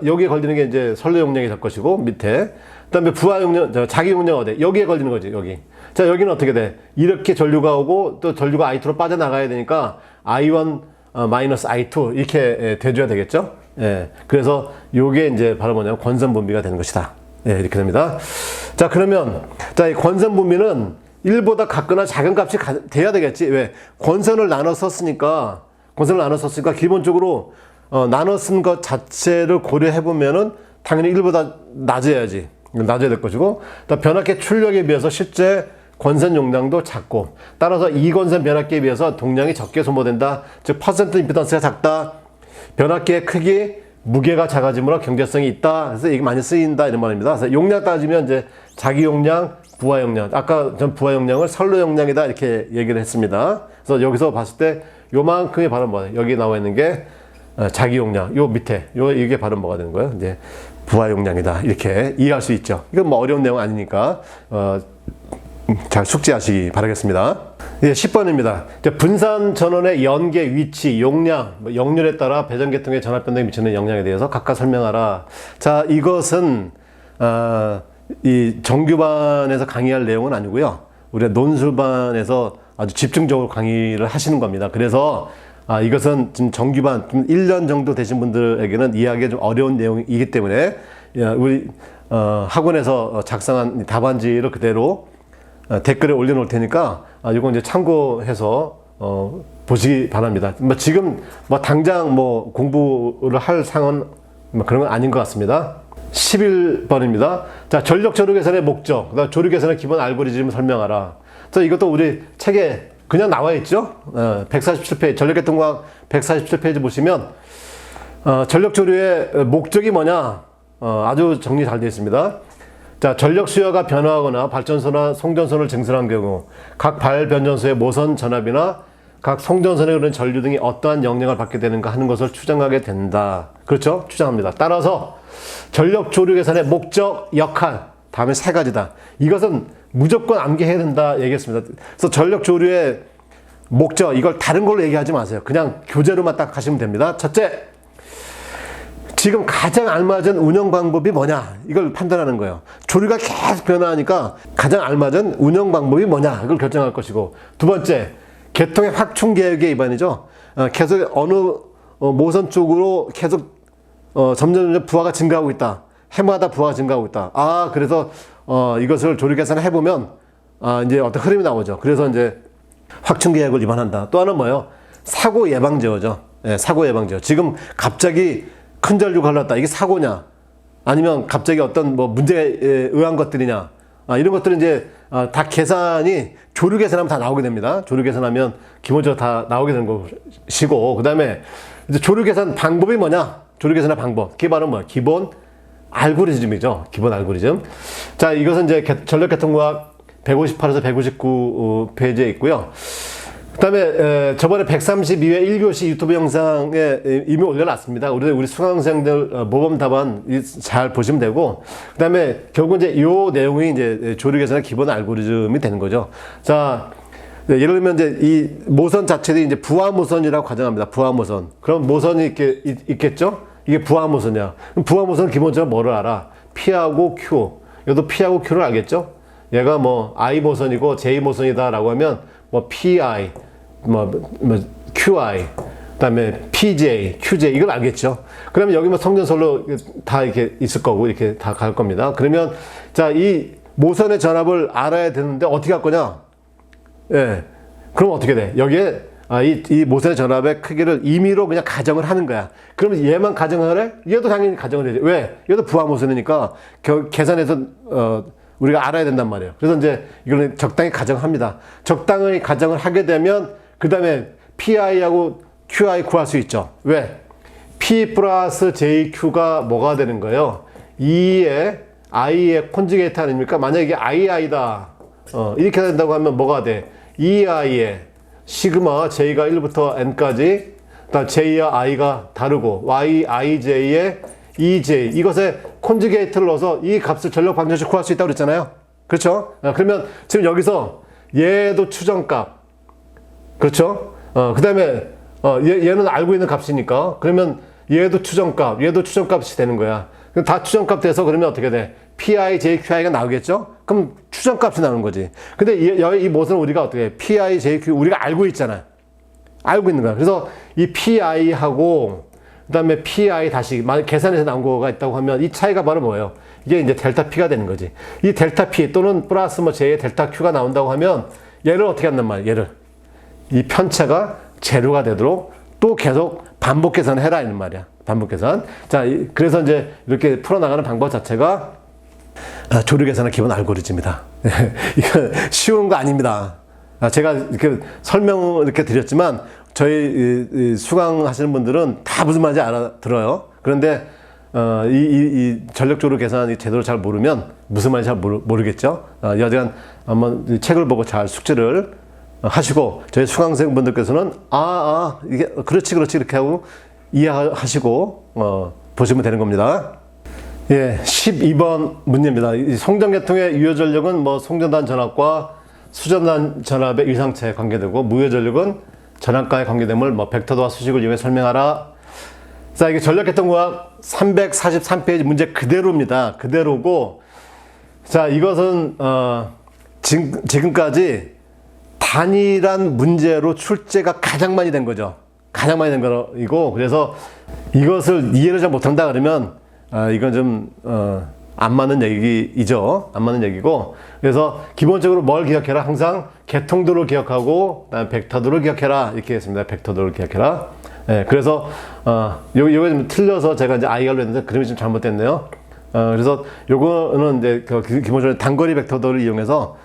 여기에 걸리는 게 이제 선로 용량이 될 것이고 밑에 그다음에 부하 용량 자기 용량 어디 여기에 걸리는 거지 여기. 자 여기는 어떻게 돼? 이렇게 전류가 오고 또 전류가 I2로 빠져나가야 되니까 I1 마이너스 I2 이렇게 돼줘야 되겠죠? 예. 그래서 요게 이제 바로 뭐냐면 권선 분비가 되는 것이다. 예, 이렇게 됩니다. 자 그러면 이 권선 분비는 1보다 같거나 작은 값이 돼야 되겠지. 왜? 권선을 나눠 썼으니까 기본적으로 나눠 쓴 것 자체를 고려해 보면은 당연히 1보다 낮아야 될 것이고, 또 변압계 출력에 비해서 실제 권선 용량도 작고, 따라서 이권선 변압기에 비해서 동량이 적게 소모된다. 즉 퍼센트 임피던스가 작다. 변압기의 크기, 무게가 작아지므로 경제성이 있다. 그래서 이게 많이 쓰인다 이런 말입니다. 그래서 용량 따지면 이제 자기 용량, 부하 용량. 아까 전 부하 용량을 선로 용량이다 이렇게 얘기를 했습니다. 그래서 여기서 봤을 때 요만큼이 바로 뭐예요? 여기 나와 있는 게 자기 용량. 요 밑에 이게 바로 뭐가 되는 거예요? 이제 부하 용량이다 이렇게 이해할 수 있죠. 이건 뭐 어려운 내용 아니니까 잘 숙지하시기 바라겠습니다. 예, 10번입니다. 분산 전원의 연계, 위치, 용량, 역률에 따라 배전계통의 전압 변동에 미치는 영향에 대해서 각각 설명하라. 자, 이것은 이 정규반에서 강의할 내용은 아니고요. 우리가 논술반에서 아주 집중적으로 강의를 하시는 겁니다. 그래서 이것은 지금 정규반 좀 1년 정도 되신 분들에게는 이해하기가 좀 어려운 내용이기 때문에 우리 학원에서 작성한 답안지를 그대로 댓글에 올려놓을 테니까 이거 이제 참고해서 보시기 바랍니다. 지금 당장 공부를 할 상황은 그런 건 아닌 것 같습니다. 11번입니다. 자, 전력 조류 계산의 목적, 그다음 조류 계산의 기본 알고리즘을 설명하라. 자, 이것도 우리 책에 그냥 나와 있죠. 147페이지 전력계통과학 147페이지 보시면 전력 조류의 목적이 뭐냐 아주 정리 잘 되어 있습니다. 자, 전력 수요가 변화하거나 발전소나 송전선을 증설한 경우 각 발변전소의 모선 전압이나 각 송전선에 흐르는 전류 등이 어떠한 영향을 받게 되는가 하는 것을 추정하게 된다. 그렇죠? 추정합니다. 따라서 전력 조류 계산의 목적, 역할, 다음에 세 가지다. 이것은 무조건 암기해야 된다 얘기했습니다. 그래서 전력 조류의 목적, 이걸 다른 걸로 얘기하지 마세요. 그냥 교재로만 딱 가시면 됩니다. 첫째, 지금 가장 알맞은 운영 방법이 뭐냐 이걸 판단하는 거예요. 조류가 계속 변화하니까 가장 알맞은 운영 방법이 뭐냐 이걸 결정할 것이고, 두 번째, 계통의 확충 계획의 위반이죠. 계속 어느 모선 쪽으로 계속 점점 부하가 증가하고 있다. 해마다 부하가 증가하고 있다. 그래서 이것을 조류 계산을 해보면 이제 어떤 흐름이 나오죠. 그래서 이제 확충 계획을 위반한다. 또 하나는 뭐예요? 사고 예방 제어죠. 예, 사고 예방 제어. 지금 갑자기 큰 전류가 흘렀다. 이게 사고냐? 아니면 갑자기 어떤 문제에 의한 것들이냐? 이런 것들은 이제 다 계산이 조류 계산하면 다 나오게 됩니다. 조류 계산하면 기본적으로 다 나오게 되는 것이고, 그 다음에 이제 조류 계산 방법이 뭐냐? 조류 계산의 방법. 그게 바로 뭐야? 기본 알고리즘이죠. 기본 알고리즘. 자, 이것은 이제 전력계통과학 158에서 159페이지에 있고요. 그 다음에 저번에 132회 1교시 유튜브 영상에 이미 올려놨습니다. 우리 수강생들 모범 답안 잘 보시면 되고, 그 다음에 결국 이제 이 내용이 이제 조류 계산의 기본 알고리즘이 되는 거죠. 자, 예를 들면 이제 이 모선 자체도 이제 부하 모선이라고 가정합니다. 부하 모선. 그럼 모선이 이렇게 있겠죠? 이게 부하 모선이야. 그럼 부하 모선은 기본적으로 뭐를 알아? P하고 Q. 여기도 P하고 Q를 알겠죠? 얘가 I 모선이고 J 모선이다라고 하면 PI, QI, 그다음에 PJ, QJ 이걸 알겠죠? 그러면 여기 성전설로 다 이렇게 있을 거고 이렇게 다 갈 겁니다. 그러면 자, 이 모선의 전압을 알아야 되는데 어떻게 할 거냐? 예. 그럼 어떻게 돼? 여기에 이 모선의 전압의 크기를 임의로 그냥 가정을 하는 거야. 그러면 얘만 가정을 해? 얘도 당연히 가정을 해야지. 왜? 얘도 부하 모선이니까 계산해서 우리가 알아야 된단 말이에요. 그래서 이제 이거는 적당히 가정합니다. 적당히 가정을 하게 되면 그 다음에 PI하고 QI 구할 수 있죠. 왜? P 플러스 JQ가 뭐가 되는 거예요? 2의 I의 콘주게이트 아닙니까? 만약에 이게 II다. 이렇게 된다고 하면 뭐가 돼? 2I의 시그마 J가 1부터 N까지, 그다음 J와 I가 다르고 Y, IJ의 EJ, 이것에 콘주게이트를 넣어서 이 값을 전력 방정식 구할 수 있다고 그랬잖아요. 그렇죠? 그러면 지금 여기서 얘도 추정값. 그렇죠? 그 다음에 얘는 알고 있는 값이니까, 그러면 얘도 추정값, 얘도 추정값이 되는 거야. 다 추정값 돼서 그러면 어떻게 돼? PI, JQI가 나오겠죠? 그럼 추정값이 나오는 거지. 근데 이 모습은 우리가 어떻게 해? PI, JQ 우리가 알고 있잖아. 알고 있는 거야. 그래서 이 PI하고 그다음에 PI 다시 계산해서 나온 거가 있다고 하면 이 차이가 바로 뭐예요? 이게 이제 델타 P가 되는 거지. 이 델타 P 또는 플러스 뭐 J의 델타 Q가 나온다고 하면 얘를 어떻게 한단 말이야? 얘를 이 편차가 제로가 되도록 또 계속 반복 계산을 해라 이런 말이야. 반복 계산. 자, 그래서 이제 이렇게 풀어나가는 방법 자체가 조류 계산의 기본 알고리즘이다. 이건 쉬운 거 아닙니다. 제가 이렇게 설명을 이렇게 드렸지만 저희 수강하시는 분들은 다 무슨 말인지 알아들어요. 그런데 이 전력조류 계산이 제대로 잘 모르면 무슨 말인지 잘 모르겠죠. 여하간 한번 책을 보고 잘 숙지를 하시고 저희 수강생분들께서는 이게 그렇지 이렇게 하고 이해하시고 보시면 되는 겁니다. 예, 12번 문제입니다. 송전계통의 유효전력은 뭐 송전단 전압과 수전단 전압의 일상체에 관계되고 무효전력은 전압과의 관계됨을 뭐 벡터도와 수식을 이용해 설명하라. 자, 이게 전력계통과학 343페이지 문제 그대로입니다. 그대로고, 자, 이것은 지금까지 단일한 문제로 출제가 가장 많이 된 거죠. 가장 많이 된 거이고, 그래서 이것을 이해를 잘 못한다 그러면 이건 좀 안 맞는 얘기이죠. 안 맞는 얘기고, 그래서 기본적으로 뭘 기억해라? 항상 계통도를 기억하고 그다음에 벡터도를 기억해라 이렇게 했습니다. 벡터도를 기억해라. 예, 그래서 요거 좀 틀려서 제가 이제 I갈로 했는데 그림이 좀 잘못됐네요. 그래서 요거는 이제 기본적으로 단거리 벡터도를 이용해서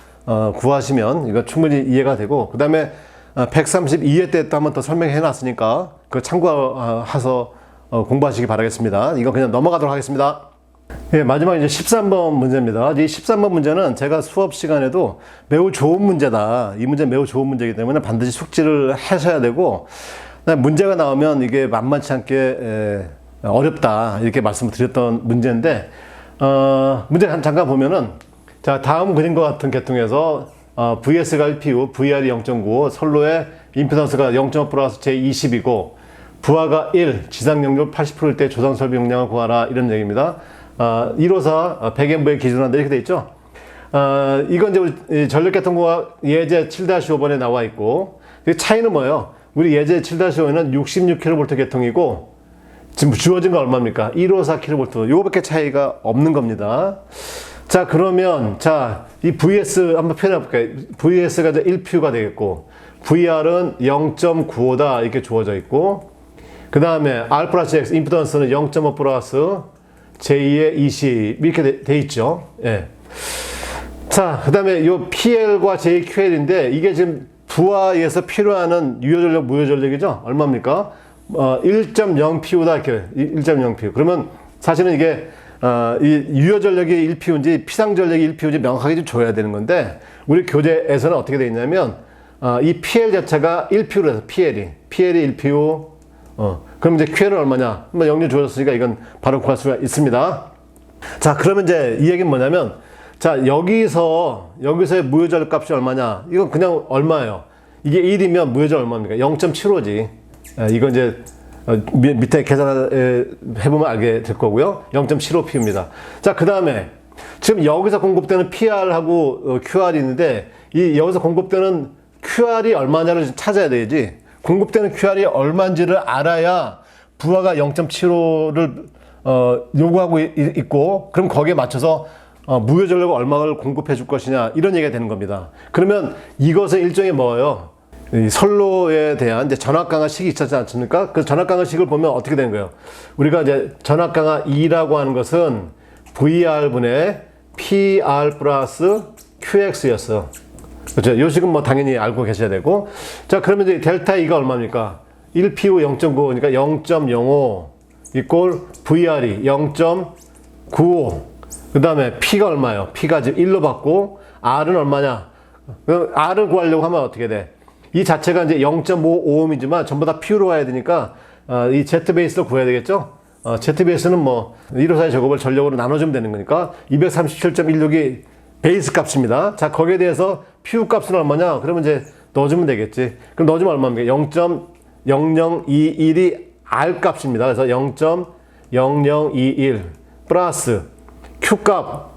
구하시면 이거 충분히 이해가 되고, 그다음에 132회 때 또 한 번 더 설명해 놨으니까 그 참고해서 공부하시기 바라겠습니다. 이거 그냥 넘어가도록 하겠습니다. 예, 마지막 이제 13번 문제입니다. 이 13번 문제는 제가 수업 시간에도 매우 좋은 문제다. 이 문제 매우 좋은 문제이기 때문에 반드시 숙지를 하셔야 되고, 문제가 나오면 이게 만만치 않게 어렵다 이렇게 말씀을 드렸던 문제인데, 문제 잠깐 보면은, 자, 다음 그림과 같은 계통에서 VS가 1PU, VR이 0.95, 선로의 임피던스가 0.5 플러스 제20이고 부하가 1, 지상 용률 80%일 때 조성 설비 용량을 구하라 이런 얘기입니다. 154 100M의 기준으로 한다 이렇게 돼 있죠. 이건 이제 우리 전력계통과학 예제 7-5번에 나와 있고, 차이는 뭐예요? 우리 예제 7-5에는 66kV 계통이고 지금 주어진 건 얼마입니까? 154kV. 요거밖에 차이가 없는 겁니다. 자, 그러면 자, 이 VS 한번 표현해 볼까요? VS가 이제 1PU가 되겠고 VR은 0.95다 이렇게 주어져 있고, 그 다음에 R 플러스 X 임피던스는 0.5 플러스 제2의 20 이렇게 돼 있죠. 예. 자, 그 다음에 요 PL과 JQL인데 이게 지금 부하에서 필요하는 유효전력, 무효전력이죠. 얼마입니까? 1.0PU다 이렇게 1.0PU. 그러면 사실은 이게 이 유효전력이 1PU인지 피상전력이 1PU인지 명확하게 좀 줘야 되는 건데, 우리 교재에서는 어떻게 되어 있냐면 이 PL 자체가 1PU로 해서 PL이 1PU. 그럼 이제 QL은 얼마냐? 한번 영유 주어졌으니까 이건 바로 구할 수가 있습니다. 자, 그러면 이제 이 얘기는 뭐냐면, 자, 여기서의 무효전력 값이 얼마냐? 이건 그냥 얼마예요? 이게 1이면 무효전력 얼마입니까? 0.75지. 이건 이제 밑에 계산해 보면 알게 될 거고요. 0.75P입니다. 자, 그 다음에 지금 여기서 공급되는 PR하고 QR이 있는데 여기서 공급되는 QR이 얼마냐를 찾아야 되지. 공급되는 QR이 얼마인지를 알아야 부하가 0.75를 요구하고 있고, 그럼 거기에 맞춰서 무효전력을 얼마를 공급해 줄 것이냐 이런 얘기가 되는 겁니다. 그러면 이것은 일종의 뭐예요? 이 선로에 대한 이제 전압강화식이 있지 않습니까? 그 전압강화식을 보면 어떻게 되는 거예요? 우리가 이제 전압강화 2라고 하는 것은 VR분의 PR 플러스 QX였어. 그렇죠? 요 식은 뭐 당연히 알고 계셔야 되고. 자, 그러면 이제 델타 E가 얼마입니까? 1PU 0.95니까 0.05 이꼴 VR이 0.95. 그 다음에 P가 얼마예요? P가 지금 1로 받고 R은 얼마냐? R을 구하려고 하면 어떻게 돼? 이 자체가 이제 0.55ohm이지만 전부 다 PU로 가야 되니까 이 Z 베이스를 구해야 되겠죠? Z 베이스는 뭐 154의 제곱을 전력으로 나눠주면 되는 거니까 237.16이 베이스 값입니다. 자, 거기에 대해서 PU 값은 얼마냐? 그러면 이제 넣어주면 되겠지. 그럼 넣어주면 얼마입니까? 0.0021이 R 값입니다. 그래서 0.0021 플러스 Q 값,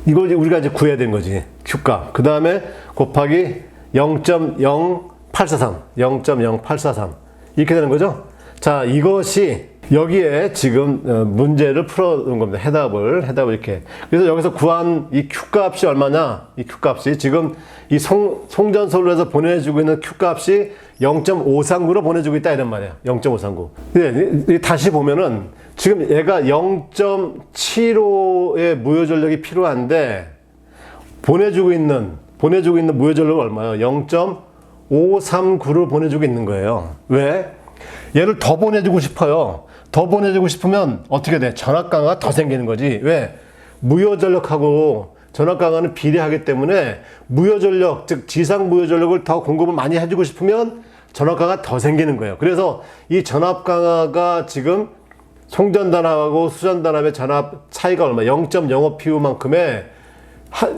이걸 우리가 이제 구해야 되는 거지. Q 값. 그 다음에 곱하기 0.0843 이렇게 되는 거죠. 자, 이것이 여기에 지금 문제를 풀어놓은 겁니다. 해답을 이렇게. 그래서 여기서 구한 이 Q 값이 얼마냐? 이 Q 값이 지금 이 송전솔로에서 보내주고 있는 Q 값이 0.539로 보내주고 있다 이런 말이에요. 0.539. 네, 다시 보면은 지금 얘가 0.75의 무효 전력이 필요한데 보내주고 있는 무효 전력은 얼마예요? 0.539를 보내주고 있는 거예요. 왜? 얘를 더 보내주고 싶어요. 더 보내주고 싶으면 어떻게 돼? 전압 강화가 더 생기는 거지. 왜? 무효 전력하고 전압 강화는 비례하기 때문에 무효 전력, 즉 지상 무효 전력을 더 공급을 많이 해주고 싶으면 전압 강화가 더 생기는 거예요. 그래서 이 전압 강화가 지금 송전 단압하고 수전 단압의 전압 차이가 얼마? 0.05PU만큼의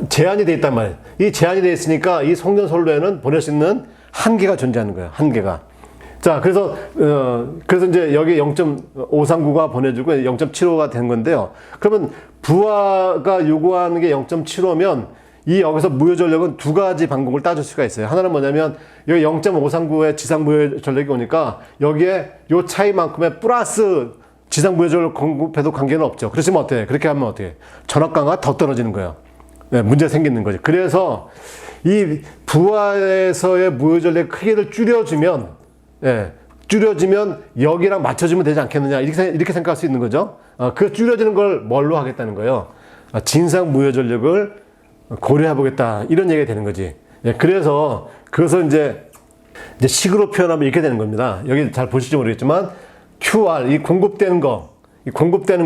제한이 돼 있단 말이에요. 이 제한이 돼 있으니까 이 송전 솔로에는 보낼 수 있는 한계가 존재하는 거예요. 한계가. 자, 그래서 이제 여기 0.539가 보내주고 0.75가 된 건데요. 그러면 부하가 요구하는 게 0.75면 이 여기서 무효 전력은 두 가지 방법을 따질 수가 있어요. 하나는 뭐냐면 여기 0.539의 지상 무효 전력이 오니까 여기에 요 차이만큼의 플러스 지상 무효 전력 공급해도 관계는 없죠. 그렇지만 어때요? 그렇게 하면 어떻게? 전압 강화가 더 떨어지는 거예요. 네, 문제 생기는 거죠. 그래서 이 부하에서의 무효 전력 크기를 줄여주면 여기랑 맞춰주면 되지 않겠느냐 이렇게 생각할 수 있는 거죠. 그 줄여지는 걸 뭘로 하겠다는 거예요. 진상 무효 전력을 고려해 보겠다 이런 얘기가 되는 거지. 그래서 그것을 이제 식으로 표현하면 이렇게 되는 겁니다. 여기 잘 보실지 모르겠지만 QR 이 공급되는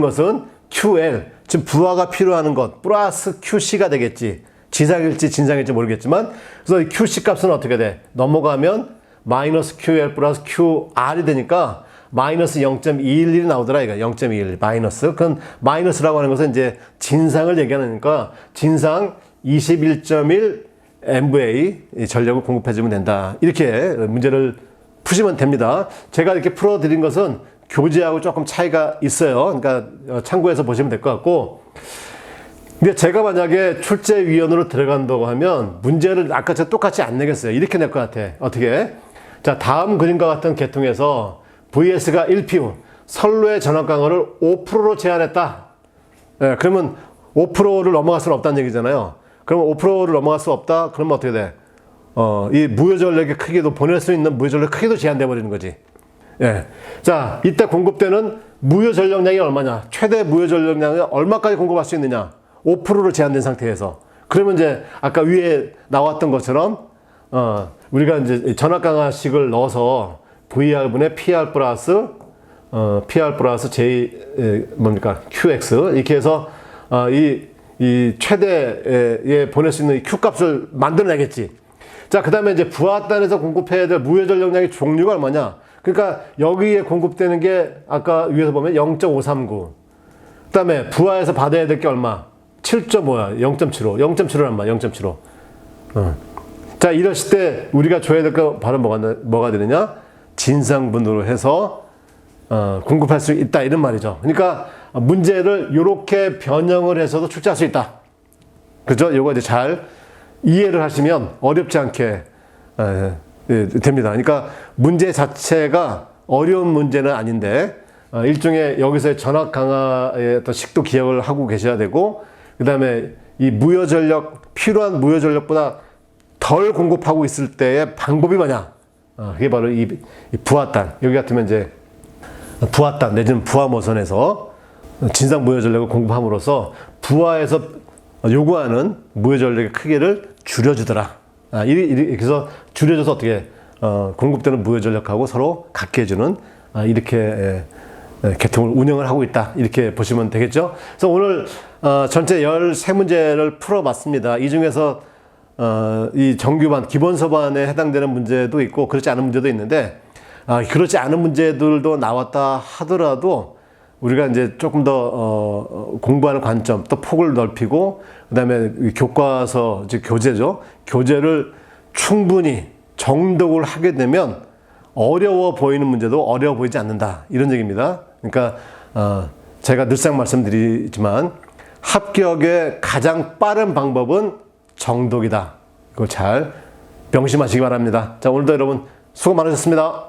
것은 QL 지금 부하가 필요한 것 플러스 QC가 되겠지. 지상일지 진상일지 모르겠지만 그래서 이 QC 값은 어떻게 돼? 넘어가면 마이너스 QL 플러스 QR이 되니까 마이너스 0.211이 나오더라 이거 0.211 마이너스. 그건 마이너스라고 하는 것은 이제 진상을 얘기하니까 진상 21.1 MVA 전력을 공급해주면 된다. 이렇게 문제를 푸시면 됩니다. 제가 이렇게 풀어드린 것은 교재하고 조금 차이가 있어요. 그러니까 참고해서 보시면 될 것 같고. 근데 제가 만약에 출제위원으로 들어간다고 하면 문제를 아까처럼 똑같이 안 내겠어요. 이렇게 낼 것 같아. 어떻게? 자, 다음 그림과 같은 계통에서 VS가 1PU, 선로의 전압 강화를 5%로 제한했다. 그러면 5%를 넘어갈 수는 없다는 얘기잖아요. 그러면 5%를 넘어갈 수 없다? 그러면 어떻게 돼? 이 무효 전력의 크기도, 보낼 수 있는 무효 전력 크기도 제한돼 버리는 거지. 자, 이때 공급되는 무효 전력량이 얼마냐? 최대 무효 전력량이 얼마까지 공급할 수 있느냐? 5%로 제한된 상태에서. 그러면 이제 아까 위에 나왔던 것처럼 우리가 이제 전압 강화식을 넣어서 VR분의 PR 플러스 J 뭡니까? QX 이렇게 해서 이 최대에 보낼 수 있는 Q 값을 만들어내겠지. 자, 그 다음에 이제 부하단에서 공급해야 될 무효 전력량의 종류가 얼마냐? 그러니까 여기에 공급되는 게 아까 위에서 보면 0.539. 그 다음에 부하에서 받아야 될 게 얼마? 7.5야. 0.75. 0.75란 말이야. 0.75. 자, 이랬을 때 우리가 줘야 될 거 바로 뭐가 되느냐? 진상분으로 해서 공급할 수 있다 이런 말이죠. 그러니까 문제를 이렇게 변형을 해서도 출제할 수 있다. 그죠? 요거 이제 잘 이해를 하시면 어렵지 않게 됩니다. 그러니까 문제 자체가 어려운 문제는 아닌데 일종의 여기서의 전압 강화의 어떤 식도 기억을 하고 계셔야 되고, 그 다음에 이 무효 전력, 필요한 무효 전력보다 덜 공급하고 있을 때의 방법이 뭐냐? 그게 바로 이 부하단. 여기 같으면 이제 부하단 내지는 부하모선에서 진상 무효 전력을 공급함으로써 부하에서 요구하는 무효 전력의 크기를 줄여주더라. 이렇게 해서 줄여줘서 어떻게 공급되는 무효 전력하고 서로 같게 해주는 이렇게 계통을 운영을 하고 있다. 이렇게 보시면 되겠죠. 그래서 오늘 전체 13문제를 풀어봤습니다. 이 중에서 이 정규반, 기본 서반에 해당되는 문제도 있고 그렇지 않은 문제도 있는데, 그렇지 않은 문제들도 나왔다 하더라도 우리가 이제 조금 더 공부하는 관점, 또 폭을 넓히고, 그 다음에 교과서, 즉 교재죠. 교재를 충분히 정독을 하게 되면 어려워 보이는 문제도 어려워 보이지 않는다. 이런 얘기입니다. 그러니까 제가 늘상 말씀드리지만 합격의 가장 빠른 방법은 정독이다. 이거 잘 명심하시기 바랍니다. 자, 오늘도 여러분 수고 많으셨습니다.